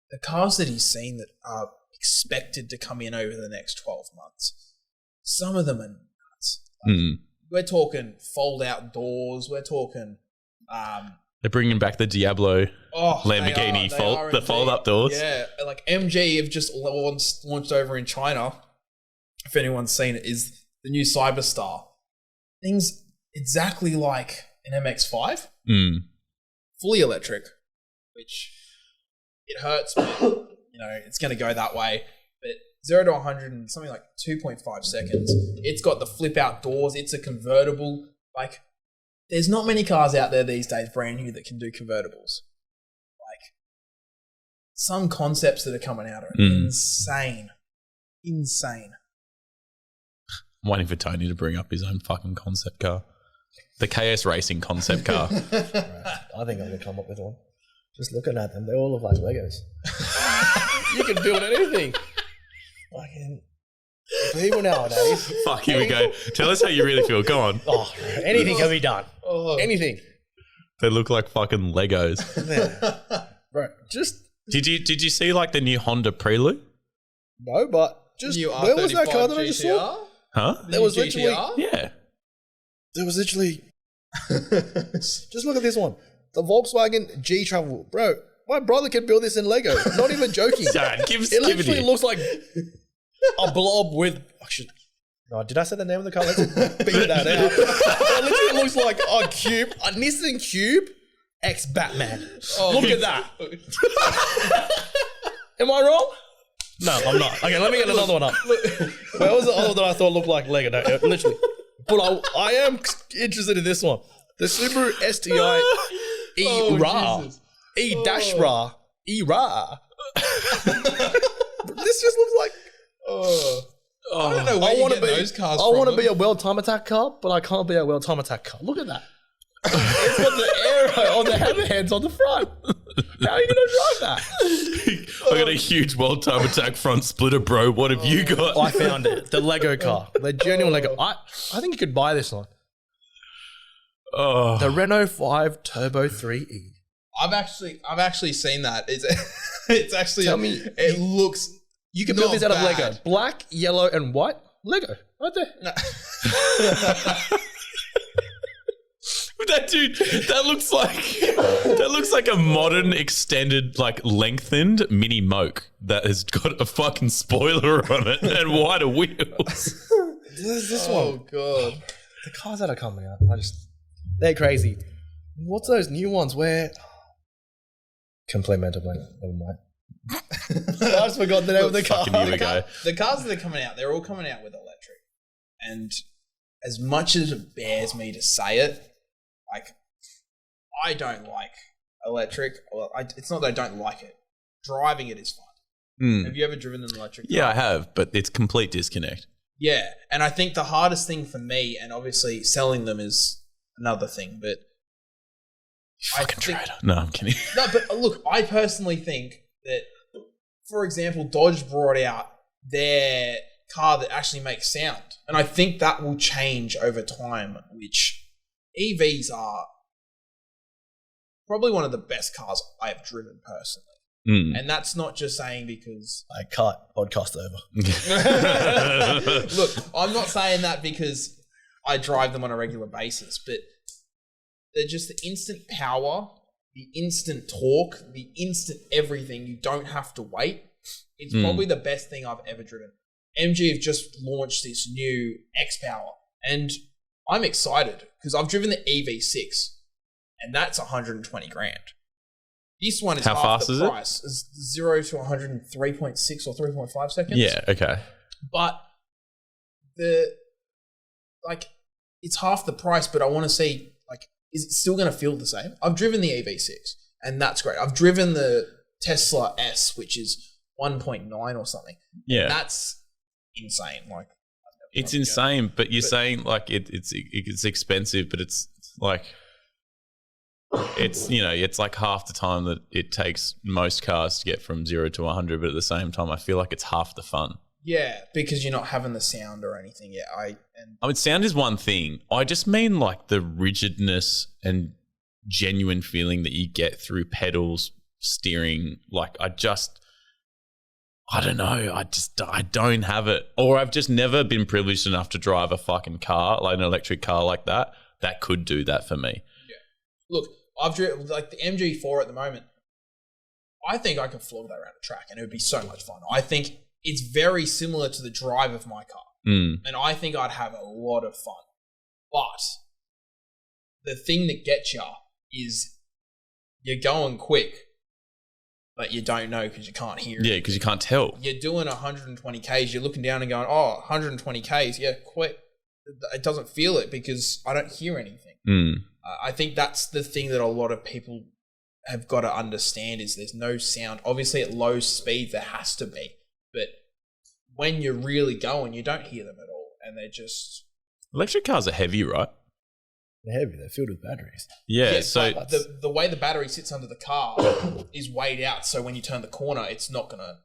S3: the cars that he's seen that are expected to come in over the next 12 months, some of them are nuts. We're talking fold-out doors. We're talking...
S2: they're bringing back the Diablo Lamborghini fold-up doors.
S3: Yeah, like MG have just launched over in China. If anyone's seen it, is the new Cyberstar. things exactly like an MX-5, fully electric, which it hurts, but it's going to go that way. But 0 to 100 in something like 2.5 seconds. It's got the flip out doors. It's a convertible. Like, there's not many cars out there these days, brand new, that can do convertibles. Like, some concepts that are coming out are insane. Insane.
S2: I'm waiting for Tony to bring up his own fucking concept car. The KS Racing concept car.
S4: Right. I think I'm going to come up with one. Just looking at them, they all look like Legos. You can build anything. Fucking people nowadays.
S2: Fuck, here we go. Tell us how you really feel. Go on.
S4: Oh, anything can be done. Anything.
S2: They look like fucking Legos.
S4: Yeah. Bro, just...
S2: Did you see like the new Honda Prelude?
S4: No, but just...
S3: New
S4: where was that car
S3: R35
S4: that I just saw?
S2: Huh?
S4: There was literally...
S2: Yeah.
S4: There was literally... Just look at this one. The Volkswagen G-Travel. Bro, my brother can build this in Lego. Not even joking.
S2: Dad,
S4: It literally looks like a blob with... Oh, shit. No, did I say the name of the car? Let's beat that out. It literally looks like a cube, a Nissan Cube X Batman. Look at that. Am I wrong? No, I'm not. Okay, let me get another one up. Where was the other one that I thought looked like Lego? No, literally. But I am interested in this one. The Subaru STI E-Ra. E-Ra. E-Ra. This just looks like...
S3: I don't know where you get those cars
S4: I
S3: from.
S4: want to be a World Time Attack car, but I can't be a World Time Attack car. Look at that. It's got the arrow on the hammerheads on the front. How are you going to drive that?
S2: I got a huge World Time Attack front splitter, bro. What have you got?
S4: I found it. The Lego car. The genuine Lego. I think you could buy this one.
S2: Oh.
S4: The Renault 5 Turbo 3E.
S3: I've actually seen that. It's actually...
S4: Tell me...
S3: It looks...
S4: You can build
S3: not
S4: this out of
S3: bad.
S4: Lego. Black, yellow, and white. Lego. Right there.
S3: No.
S2: That dude, that looks like a modern extended, like lengthened mini moke that has got a fucking spoiler on it and wider wheels.
S4: This
S3: Oh,
S4: one.
S3: God.
S4: The cars that are coming out, they're crazy. What's those new ones where... Complete mental blank. Never mind. I just forgot the name of the car.
S2: Fucking here we go.
S3: The cars that are coming out, they're all coming out with electric. And as much as it bears me to say it, like, I don't like electric. Well, it's not that I don't like it. Driving it is fun. Have you ever driven an electric car?
S2: Yeah, I have, but it's complete disconnect.
S3: Yeah, and I think the hardest thing for me, and obviously selling them is another thing, but...
S2: Fucking traitor. No, I'm kidding.
S3: No, but look, I personally think that, for example, Dodge brought out their car that actually makes sound. And I think that will change over time, which EVs are probably one of the best cars I have driven personally. And that's not just saying because...
S4: I cut podcast over.
S3: Look, I'm not saying that because I drive them on a regular basis, but they're just the instant power, the instant torque, the instant everything. You don't have to wait. It's probably the best thing I've ever driven. MG have just launched this new X-Power, and I'm excited because I've driven the EV6, and that's 120 grand. This one is
S2: How
S3: half
S2: fast
S3: the
S2: is it?
S3: price. It's 0 to 103.6 or 3.5 seconds.
S2: Yeah, okay.
S3: But it's half the price, but I want to see, is it still going to feel the same? I've driven the EV6, and that's great. I've driven the Tesla S, which is 1.9 or something.
S2: Yeah.
S3: That's insane.
S2: It's insane, but you're saying it's expensive, but it's like it's like half the time that it takes most cars to get from 0 to 100, but at the same time I feel like it's half the fun.
S3: Yeah, because you're not having the sound or anything. Yeah,
S2: I mean, sound is one thing. I just mean like the rigidness and genuine feeling that you get through pedals, steering. Like I don't know. I don't have it. Or I've just never been privileged enough to drive a fucking car, like an electric car like that could do that for me.
S3: Yeah. Look, I've driven like the MG4 at the moment. I think I could flog that around a track and it would be so much fun. I think it's very similar to the drive of my car. And I think I'd have a lot of fun. But the thing that gets you is you're going quick, but you don't know because you can't hear it.
S2: Yeah, because you can't tell.
S3: You're doing 120 Ks, you're looking down and going, oh, 120 Ks, yeah, quick. It doesn't feel it because I don't hear anything. I think that's the thing that a lot of people have got to understand is there's no sound. Obviously, at low speed, there has to be. But when you're really going, you don't hear them at all. And they're just...
S2: Electric cars are heavy, right?
S4: They're heavy. They're filled with batteries.
S2: Yeah, so...
S3: But the way the battery sits under the car is weighed out. So when you turn the corner, it's not going to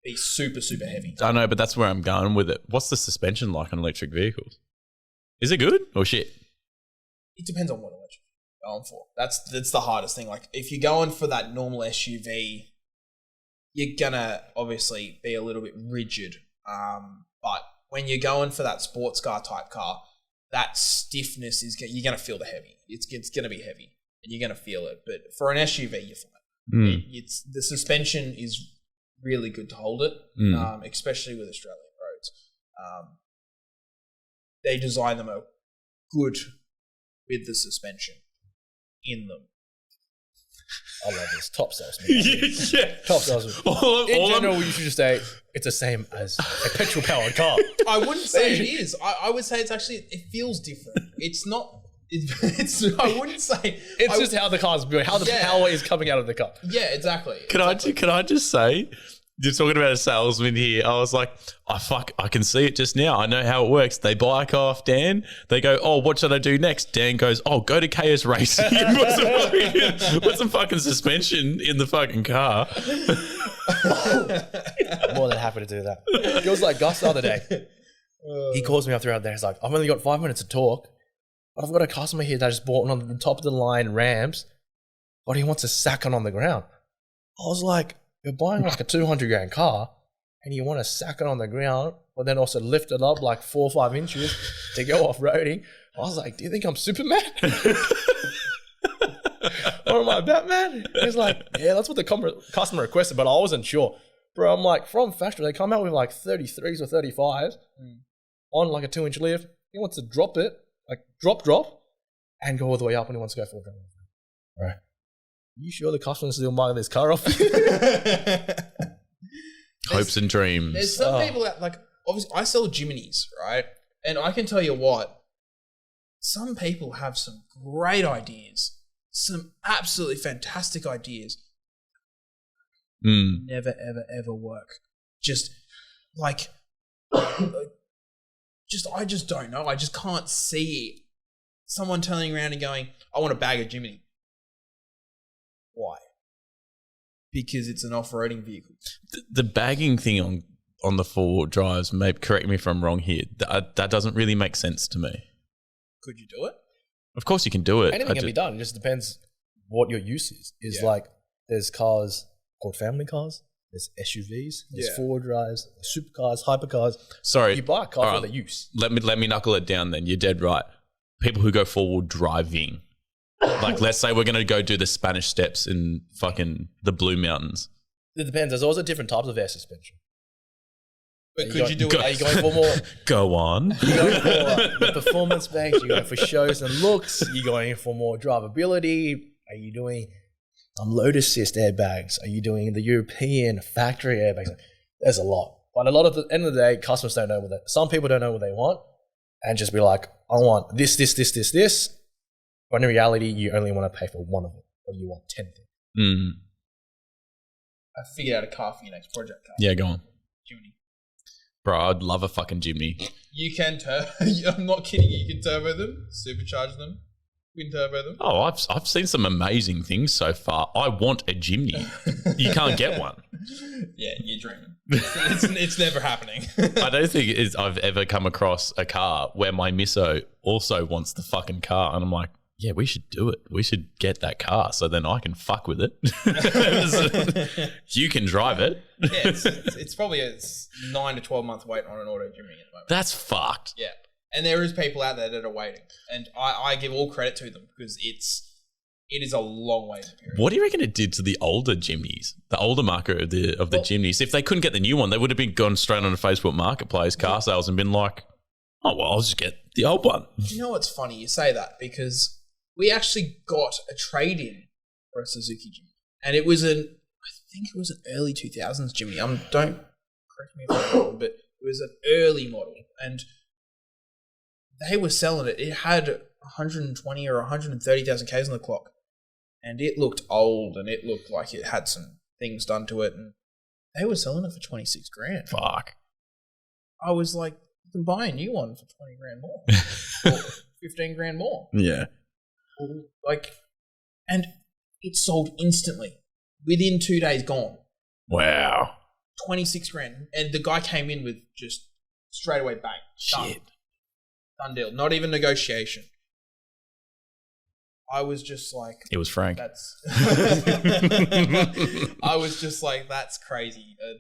S3: be super, super heavy.
S2: I know, but that's where I'm going with it. What's the suspension like on electric vehicles? Is it good or shit?
S3: It depends on what electric you're going for. That's the hardest thing. Like, if you're going for that normal SUV, you're going to obviously be a little bit rigid. But when you're going for that sports car type car, that stiffness you're going to feel the heavy. It's going to be heavy and you're going to feel it. But for an SUV, you're fine. It's the suspension is really good to hold it, especially with Australian roads. They design them good with the suspension in them.
S4: I love this. Top salesman.
S2: Yeah.
S4: Top salesman. In general, you should just say it's the same as a petrol-powered car.
S3: I wouldn't say it is. I would say it's actually, it feels different. It's not, I wouldn't say.
S4: It's just how the car's built, how the power is coming out of the car.
S3: Yeah, exactly.
S2: Can I just say, you're talking about a salesman here. I was like, I can see it just now. I know how it works. They buy a car off Dan. They go, oh, what should I do next? Dan goes, oh, go to KS Racing and put some fucking suspension in the fucking car.
S4: I'm more than happy to do that. It was like Gus the other day. He calls me up throughout there. He's like, I've only got 5 minutes to talk, but I've got a customer here that just bought one of the top of the line Rams, but he wants a sack on the ground. I was like, you're buying like a 200 grand car and you want to sack it on the ground, but then also lift it up like 4 or 5 inches to go off-roading. I was like, do you think I'm Superman? Or am I Batman? He's like, yeah, that's what the customer requested, but I wasn't sure. Bro, I'm like, from factory, they come out with like 33s or 35s on like a 2-inch lift. He wants to drop it, like drop, and go all the way up and he wants to go full drive. Right. You sure the customer's still buying this car off?
S2: Hopes and dreams.
S3: There's some people that, like, obviously, I sell Jiminy's, right? And I can tell you what, some people have some great ideas, some absolutely fantastic ideas. Never, ever, ever work. Just, like, I just don't know. I just can't see someone turning around and going, I want a bag of Jiminy. Why? Because it's an off-roading vehicle.
S2: The bagging thing on the 4-wheel drives, maybe correct me if I'm wrong here, that doesn't really make sense to me.
S3: Could you do it?
S2: Of course you can do it.
S4: Anything can be done. It just depends what your use is. Like, there's cars called family cars. There's SUVs. There's 4-wheel drives, supercars, hypercars.
S2: Sorry.
S4: You buy a car for the use.
S2: Let me knuckle it down then. You're dead right. People who go 4-wheel driving. Like, let's say we're going to go do the Spanish Steps in fucking the Blue Mountains.
S4: It depends. There's also different types of air suspension.
S3: But could you do it?
S4: Are you going for more?
S2: Go on.
S4: You're going for the performance specs. You're going for shows and looks. You're going for more drivability. Are you doing load assist airbags? Are you doing the European factory airbags? There's a lot. But a lot of the end of the day, customers don't know some people don't know what they want and just be like, I want this. But in reality, you only want to pay for one of them, or you want 10 things.
S3: I figured out a car for your next project car.
S2: Yeah, go on.
S3: Jimny.
S2: Bro, I'd love a fucking Jimny.
S3: You can I'm not kidding you. You can turbo them, supercharge them, twin turbo them.
S2: Oh, I've seen some amazing things so far. I want a Jimny. You can't get one.
S3: Yeah, you're dreaming. It's never happening.
S2: I don't think I've ever come across a car where my misso also wants the fucking car, and I'm like, yeah, we should do it. We should get that car so then I can fuck with it. You can drive it.
S3: Yeah, it's probably a 9 to 12 month wait on an auto Jimny at the moment.
S2: That's fucked.
S3: Yeah. And there is people out there that are waiting. And I give all credit to them because it is a long waiting period.
S2: What do you reckon it did to the older Jimnys, the older market of the Jimnys? If they couldn't get the new one, they would have gone straight on a Facebook Marketplace car sales and been like, oh, well, I'll just get The old one.
S3: You know what's funny? You say that because we actually got a trade-in for a Suzuki Jimny. And it was I think it was an early 2000s Jimny. Don't correct me if I'm wrong, but it was an early model. And they were selling it. It had 120 or 130,000 Ks on the clock. And it looked old and it looked like it had some things done to it. And they were selling it for 26 grand.
S2: Fuck.
S3: I was like, you can buy a new one for 20 grand more. Or 15 grand more.
S2: Yeah.
S3: Like, and it sold instantly. Within 2 days gone.
S2: Wow.
S3: 26 grand. And the guy came in with just straight away bang.
S2: Shit.
S3: Done deal. Not even negotiation. I was just like...
S2: It was Frank.
S3: That's... I was just like, that's crazy. An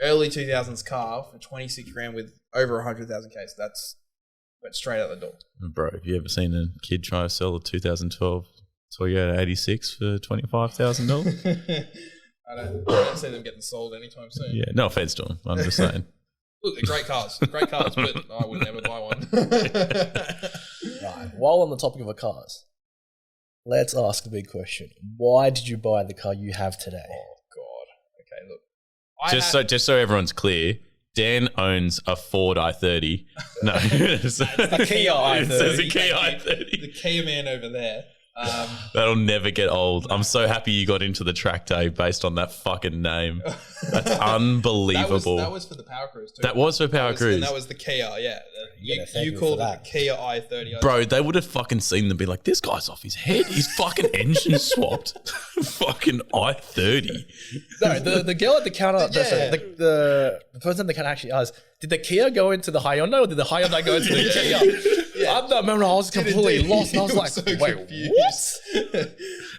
S3: early 2000s car for 26 grand with over 100,000 Ks. That's... went straight out the door.
S2: Bro, have you ever seen a kid try to sell a 2012 Toyota 86 for $25,000?
S3: I don't see them getting sold anytime soon.
S2: Yeah, no offense to them. I'm just saying.
S3: Look, they're great cars, but I would never buy one.
S4: Right. While on the topic of cars, let's ask the big question. Why did you buy the car you have today?
S3: Oh, God. Okay, look.
S2: Just so everyone's clear, Dan owns a Ford i30. No. It's
S3: the Kia i30.
S2: It says a Kia i30.
S3: The Kia man over there.
S2: That'll never get old. I'm so happy you got into the track day based on that fucking name. That's unbelievable.
S3: That was for the Power Cruise too.
S2: That was for Power Cruise.
S3: And that was the Kia, yeah.
S4: Yeah, thank
S3: You
S4: you
S3: called
S4: for
S3: it the
S4: that.
S3: Kia i30.
S2: Bro, they would have fucking seen them be like, this guy's off his head. He's fucking engine swapped. Fucking i30.
S4: No, the girl at the counter,
S3: Yeah.
S4: the person at the counter actually asked, did the Kia go into the Hyundai or did the Hyundai go into the Kia?
S3: Yeah.
S4: I remember I was completely lost and I was like,
S3: So
S4: wait,
S3: confused.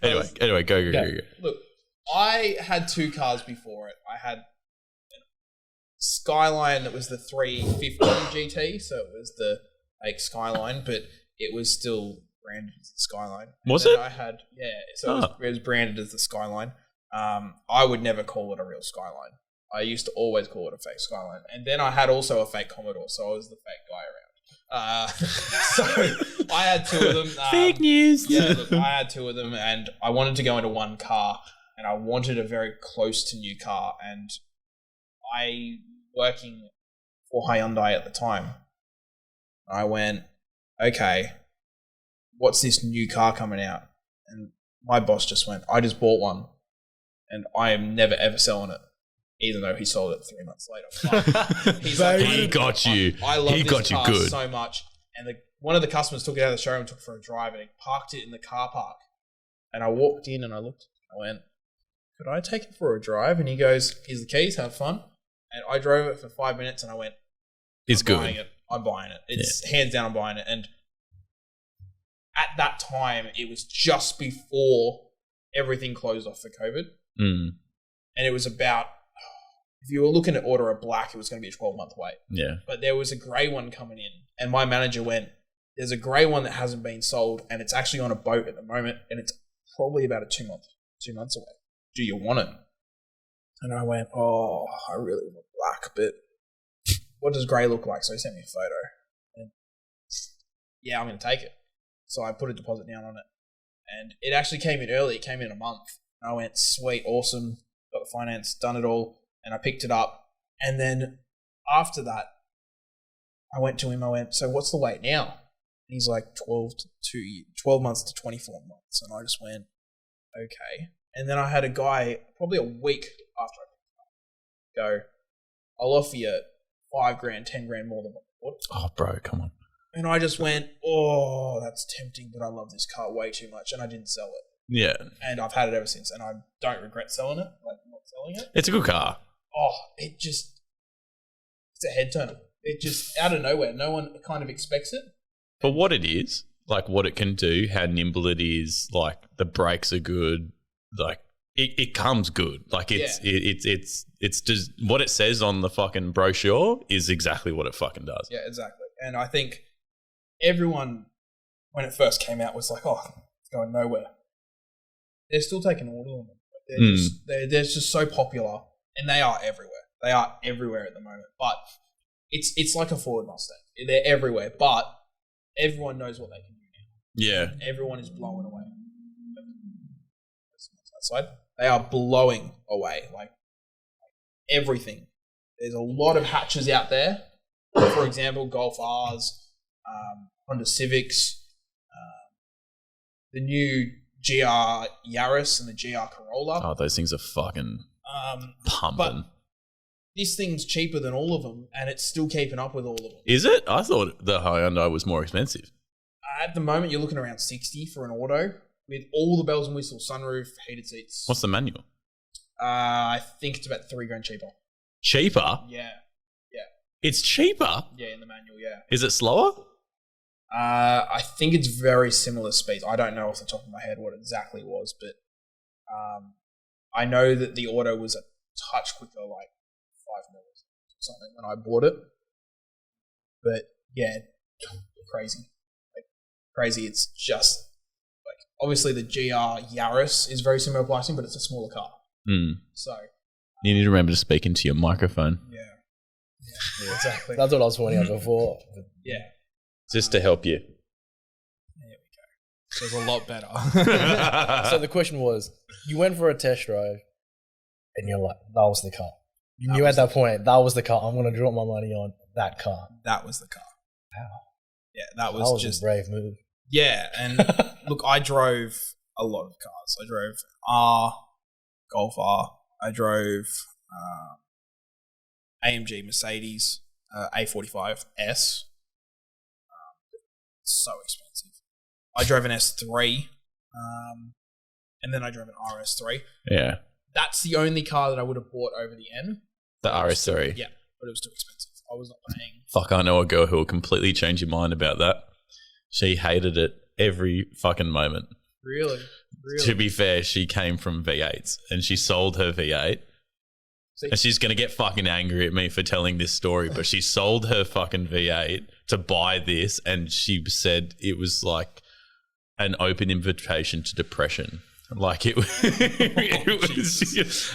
S2: Anyway, go.
S3: Look, I had two cars before it. I had Skyline that was the 350 GT, so it was the like Skyline, but it was still branded as the Skyline. And
S2: Was
S3: then
S2: it?
S3: I had it was branded as the Skyline. I would never call it a real Skyline. I used to always call it a fake Skyline, and then I had also a fake Commodore, so I was the fake guy around. So I had two of them.
S2: Fake news.
S3: Yeah, look, I had two of them, and I wanted to go into one car, and I wanted a very close to new car, and I working for Hyundai at the time. I went, okay, what's this new car coming out? And my boss just went, I just bought one, and I am never ever selling it. Even though he sold it 3 months later. But he's like,
S2: He got you.
S3: I love
S2: He
S3: this
S2: got you
S3: car
S2: good.
S3: so much. And one of the customers took it out of the showroom and took it for a drive, and he parked it in the car park. And I walked in and I looked. I went, could I take it for a drive? And he goes, here's the keys, have fun. And I drove it for 5 minutes and I went,
S2: It's
S3: I'm buying
S2: good.
S3: it. I'm buying it. It's hands down, I'm buying it. And at that time, it was just before everything closed off for COVID.
S2: Mm,
S3: And it was about, if you were looking at order a black, it was going to be a 12-month wait.
S2: yeah.
S3: But there was a grey one coming in, and my manager went, there's a grey one that hasn't been sold, and it's actually on a boat at the moment, and it's probably about 2 months away. Do you want it? And I went, oh, I really want black, but what does grey look like? So he sent me a photo. And yeah, I'm going to take it. So I put a deposit down on it, and it actually came in early. It came in a month. And I went, sweet, awesome, got the finance, done it all. And I picked it up. And then after that, I went to him. I went, so what's the wait now? And he's like 12 months to 24 months. And I just went, okay. And then I had a guy probably a week after I picked it up go, I'll offer you 5 grand, 10 grand more than what I bought.
S2: Oh, bro, come on.
S3: And I just went, oh, that's tempting, but I love this car way too much. And I didn't sell it.
S2: Yeah.
S3: And I've had it ever since. And I don't regret selling it, like not selling it.
S2: It's a good car.
S3: Oh, it's a head turner. It just, out of nowhere, no one kind of expects it.
S2: For what it is, like what it can do, how nimble it is, like the brakes are good, like it comes good. Like it's just what it says on the fucking brochure is exactly what it fucking does.
S3: Yeah, exactly. And I think everyone, when it first came out, was like, oh, it's going nowhere. They're still taking order on them. They're just so popular, and they are everywhere. They are everywhere at the moment. But it's like a Ford Mustang. They're everywhere. But everyone knows what they can do
S2: Yeah.
S3: now. Everyone is blown away. Outside, they are blowing away. Like everything. There's a lot of hatches out there. For example, Golf R's, Honda Civics, the new GR Yaris and the GR Corolla.
S2: Oh, those things are fucking pumping.
S3: But this thing's cheaper than all of them, and it's still keeping up with all of them.
S2: Is it? I thought the Hyundai was more expensive.
S3: At the moment, you're looking around 60 for an auto with all the bells and whistles, sunroof, heated seats.
S2: What's the manual?
S3: I think it's about $3,000 cheaper.
S2: Cheaper?
S3: Yeah.
S2: It's cheaper?
S3: Yeah, in the manual, yeah.
S2: Is it slower?
S3: I think it's very similar speeds. I don't know off the top of my head what it exactly was, but I know that the auto was a touch quicker, like 5 mils or something when I bought it. But yeah, crazy. Like, crazy. It's just like obviously the GR Yaris is very similar pricing, but it's a smaller car. So
S2: you need to remember to speak into your microphone.
S3: Yeah, exactly.
S4: That's what I was pointing out before.
S3: Yeah.
S2: Just to help you.
S3: There we go. So it's a lot better.
S4: So the question was, you went for a test drive and you're like, that was the car. You knew at that point, that was the car. I'm going to drop my money on that car.
S3: That was the car.
S4: Wow.
S3: Yeah, that
S4: That was
S3: just
S4: a brave move.
S3: Yeah, and look, I drove a lot of cars. I drove Golf R. I drove AMG Mercedes A45S. So expensive. I drove an S3, and then I drove an RS3.
S2: Yeah.
S3: That's the only car that I would have bought over the N.
S2: The RS3.
S3: Yeah, but it was too expensive. I was not paying.
S2: Fuck, I know a girl who will completely change your mind about that. She hated it every fucking moment.
S3: Really?
S2: To be fair, she came from V8's and she sold her V8.
S3: See,
S2: And she's going to get fucking angry at me for telling this story, but she sold her fucking V8 to buy this, and she said it was like an open invitation to depression. Like it was,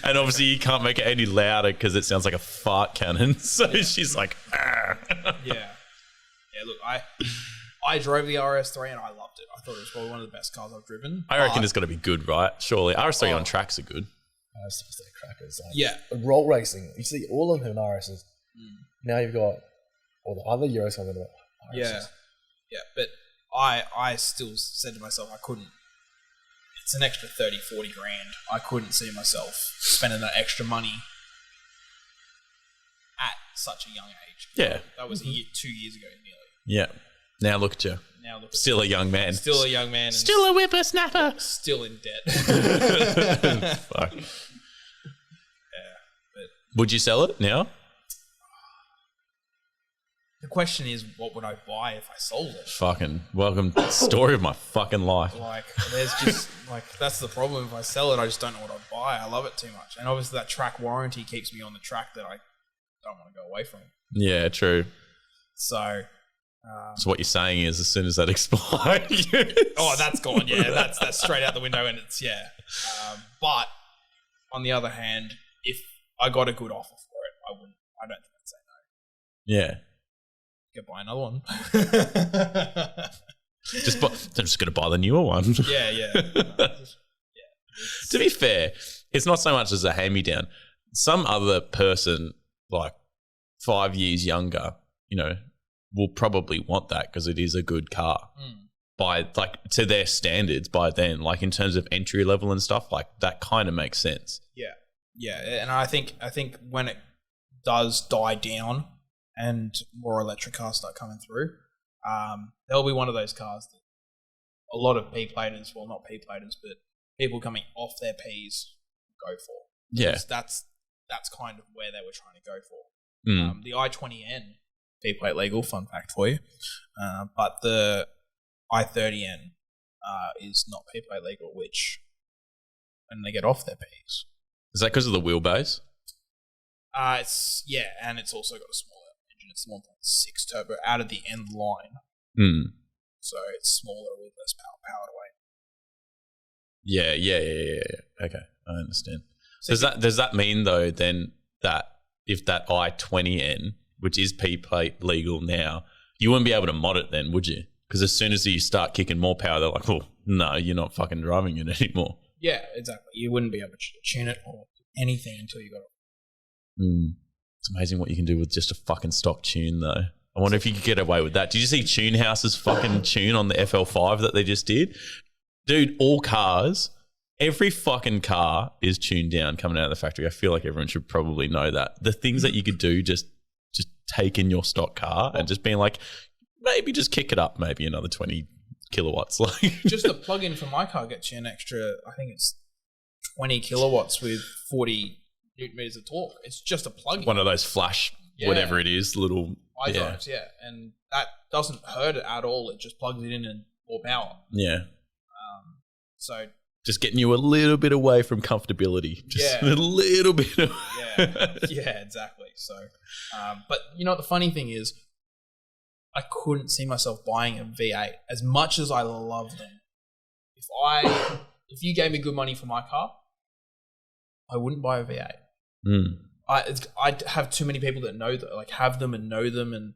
S2: and obviously you can't make it any louder because it sounds like a fart cannon. So she's like, "Arr."
S3: yeah. Look, I drove the RS3 and I loved it. I thought it was probably one of the best cars I've driven.
S2: I reckon it's got to be good, right? Surely RS3 on tracks are good.
S4: RS are crackers. Like,
S3: Yeah.
S4: Roll racing. You see all of them in RSs. Now you've got all the other Euros coming up.
S3: Yeah, but I still said to myself I couldn't. It's an extra 30, 40 grand. I couldn't see myself spending that extra money at such a young age.
S2: Yeah.
S3: That was 2 years ago nearly.
S2: Yeah. Now look at you.
S3: Now look,
S2: Still a young man.
S3: still a young man, and
S2: Still a whippersnapper.
S3: still in debt.
S2: Fuck. Would you sell it now?
S3: The question is, what would I buy if I sold it?
S2: Fucking welcome to the story of my fucking life.
S3: Like, there's just like that's the problem. If I sell it, I just don't know what I'd buy. I love it too much, and obviously that track warranty keeps me on the track that I don't want to go away from.
S2: Yeah, true.
S3: So,
S2: So what you're saying is, as soon as that expires,
S3: oh, that's gone. Yeah, that's straight out the window, and it's But on the other hand, if I got a good offer for it, I don't think I'd say no.
S2: yeah.
S3: Go buy another one.
S2: I'm just going to buy the newer one.
S3: Yeah.
S2: To be fair, it's not so much as a hand-me-down. Some other person, like 5 years younger, will probably want that because it is a good car. By like to their standards by then, like in terms of entry level and stuff, like that kind of makes sense.
S3: Yeah, and I think when it does die down and more electric cars start coming through, there'll be one of those cars that a lot of P-platers, well, not P-platers, but people coming off their Ps go for.
S2: Yeah.
S3: Because that's kind of where they were trying to go for. The i20N, P-plate legal, fun fact for you, but the i30N is not P-plate legal, which when they get off their Ps.
S2: Is that because of the wheelbase?
S3: And it's also got a smaller engine. It's 1.6 turbo out of the end line. So it's smaller with less power away.
S2: Yeah. Okay, I understand. So does that mean though then that if that i20N, which is P-plate legal now, you wouldn't be able to mod it then, would you? Because as soon as you start kicking more power, they're like, oh, no, you're not fucking driving it anymore.
S5: Yeah, exactly. You wouldn't be able to tune it or anything until you got it.
S2: It's amazing what you can do with just a fucking stock tune, though. I wonder if you could get away with that. Did you see Tunehouse's fucking tune on the FL5 that they just did? Dude, all cars, every fucking car is tuned down coming out of the factory. I feel like everyone should probably know that. The things that you could do, just take in your stock car and just being like, maybe just kick it up maybe another 20 kilowatts. Like
S5: Just the plug-in for my car gets you an extra, I think it's 20 kilowatts with 40 newton meters of torque. It's just a plug-in.
S2: one of those flash, whatever it is, little
S5: iDrives, and that doesn't hurt it at all. It just plugs it in and more power.
S2: Yeah.
S5: So
S2: Just getting you a little bit away from comfortability. Just a little bit.
S5: yeah, exactly. So, but you know what the funny thing is, I couldn't see myself buying a V8 as much as I love them. If you gave me good money for my car, I wouldn't buy a V8. I'd have too many people that know that, like, have them and know them, and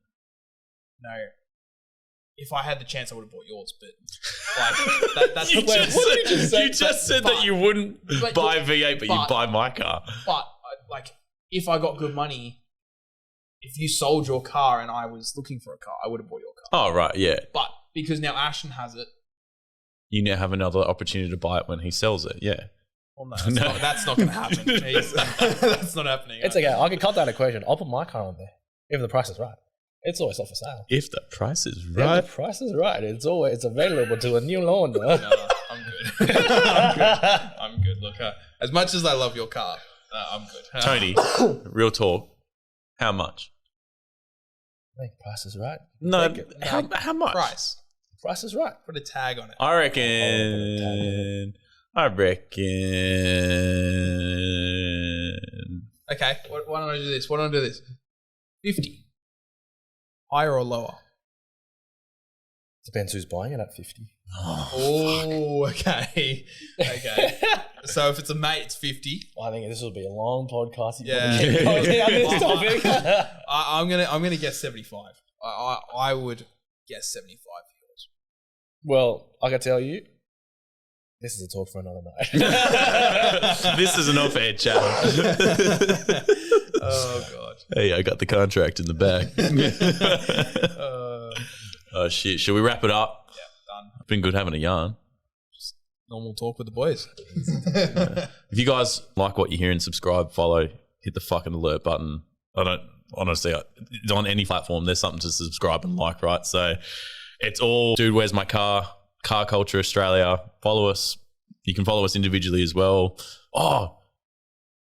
S5: if I had the chance, I would have bought yours. But like, that's
S2: you just said that you wouldn't buy a V8, but you'd buy my car.
S5: But like, if I got good money, if you sold your car and I was looking for a car, I would have bought your car.
S2: Oh right, yeah.
S5: But because now Ashton has it,
S2: you now have another opportunity to buy it when he sells it. Yeah.
S5: well, no, that's not going to happen. That's not happening.
S4: It's okay. I can cut that equation. I'll put my car on there if the price is right. It's always up for sale.
S2: If the price is right.
S4: If the price is right, it's available to a new loaner.
S5: No, I'm good. I'm good. Look, as much as I love your car, I'm good.
S2: Tony, real talk. How much?
S4: I think price is right.
S2: No, how much?
S4: Price is right.
S5: Put a tag on it.
S2: I reckon.
S5: Okay, why don't I do this? 50. Higher or lower?
S4: Depends who's buying it at 50.
S5: Oh, okay. So if it's a mate, it's 50.
S4: I think this will be a long podcast.
S5: I'm gonna guess 75. I would guess 75 for yours.
S4: Well, I can tell you, this is a talk for another night.
S2: This is an off-air chat.
S5: Oh god.
S2: Hey, I got the contract in the back. Oh shit! Should we wrap it up?
S5: Yeah, done.
S2: It's been good having a yarn.
S5: Just normal talk with the boys.
S2: If you guys like what you hear and subscribe, follow, hit the fucking alert button. I don't honestly, on any platform, there's something to subscribe and like, right? So it's all, dude, where's my car? Car Culture Australia. Follow us. You can follow us individually as well. Oh,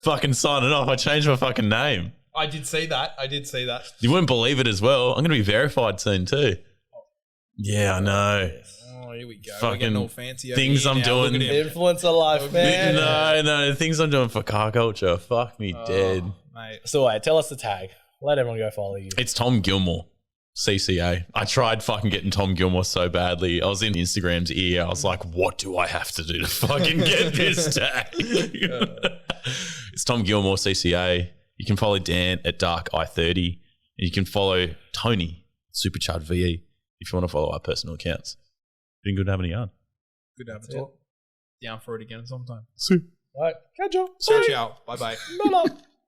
S2: fucking signing off. I changed my fucking name.
S5: I did see that.
S2: You wouldn't believe it as well. I'm going to be verified soon too. Yeah, I know.
S5: Oh, here we go.
S2: Fucking
S5: we're getting all fancy.
S2: things I'm doing.
S4: Influencer life, man.
S2: No, things I'm doing for Car Culture. Fuck me dead.
S5: Mate.
S4: So wait, tell us the tag. Let everyone go follow you.
S2: It's Tom Gilmore, CCA. I tried fucking getting Tom Gilmore so badly. I was in Instagram's ear. I was like, what do I have to do to fucking get this tag? It's Tom Gilmore, CCA. You can follow Dan at Dark I30. And you can follow Tony, Supercharged VE, if you want to follow our personal accounts. Been good having a yarn.
S5: Good to have a talk. Down for it again sometime.
S2: Sweet.
S4: All right, catch you.
S5: Ciao. Bye-bye.
S4: Bye-bye.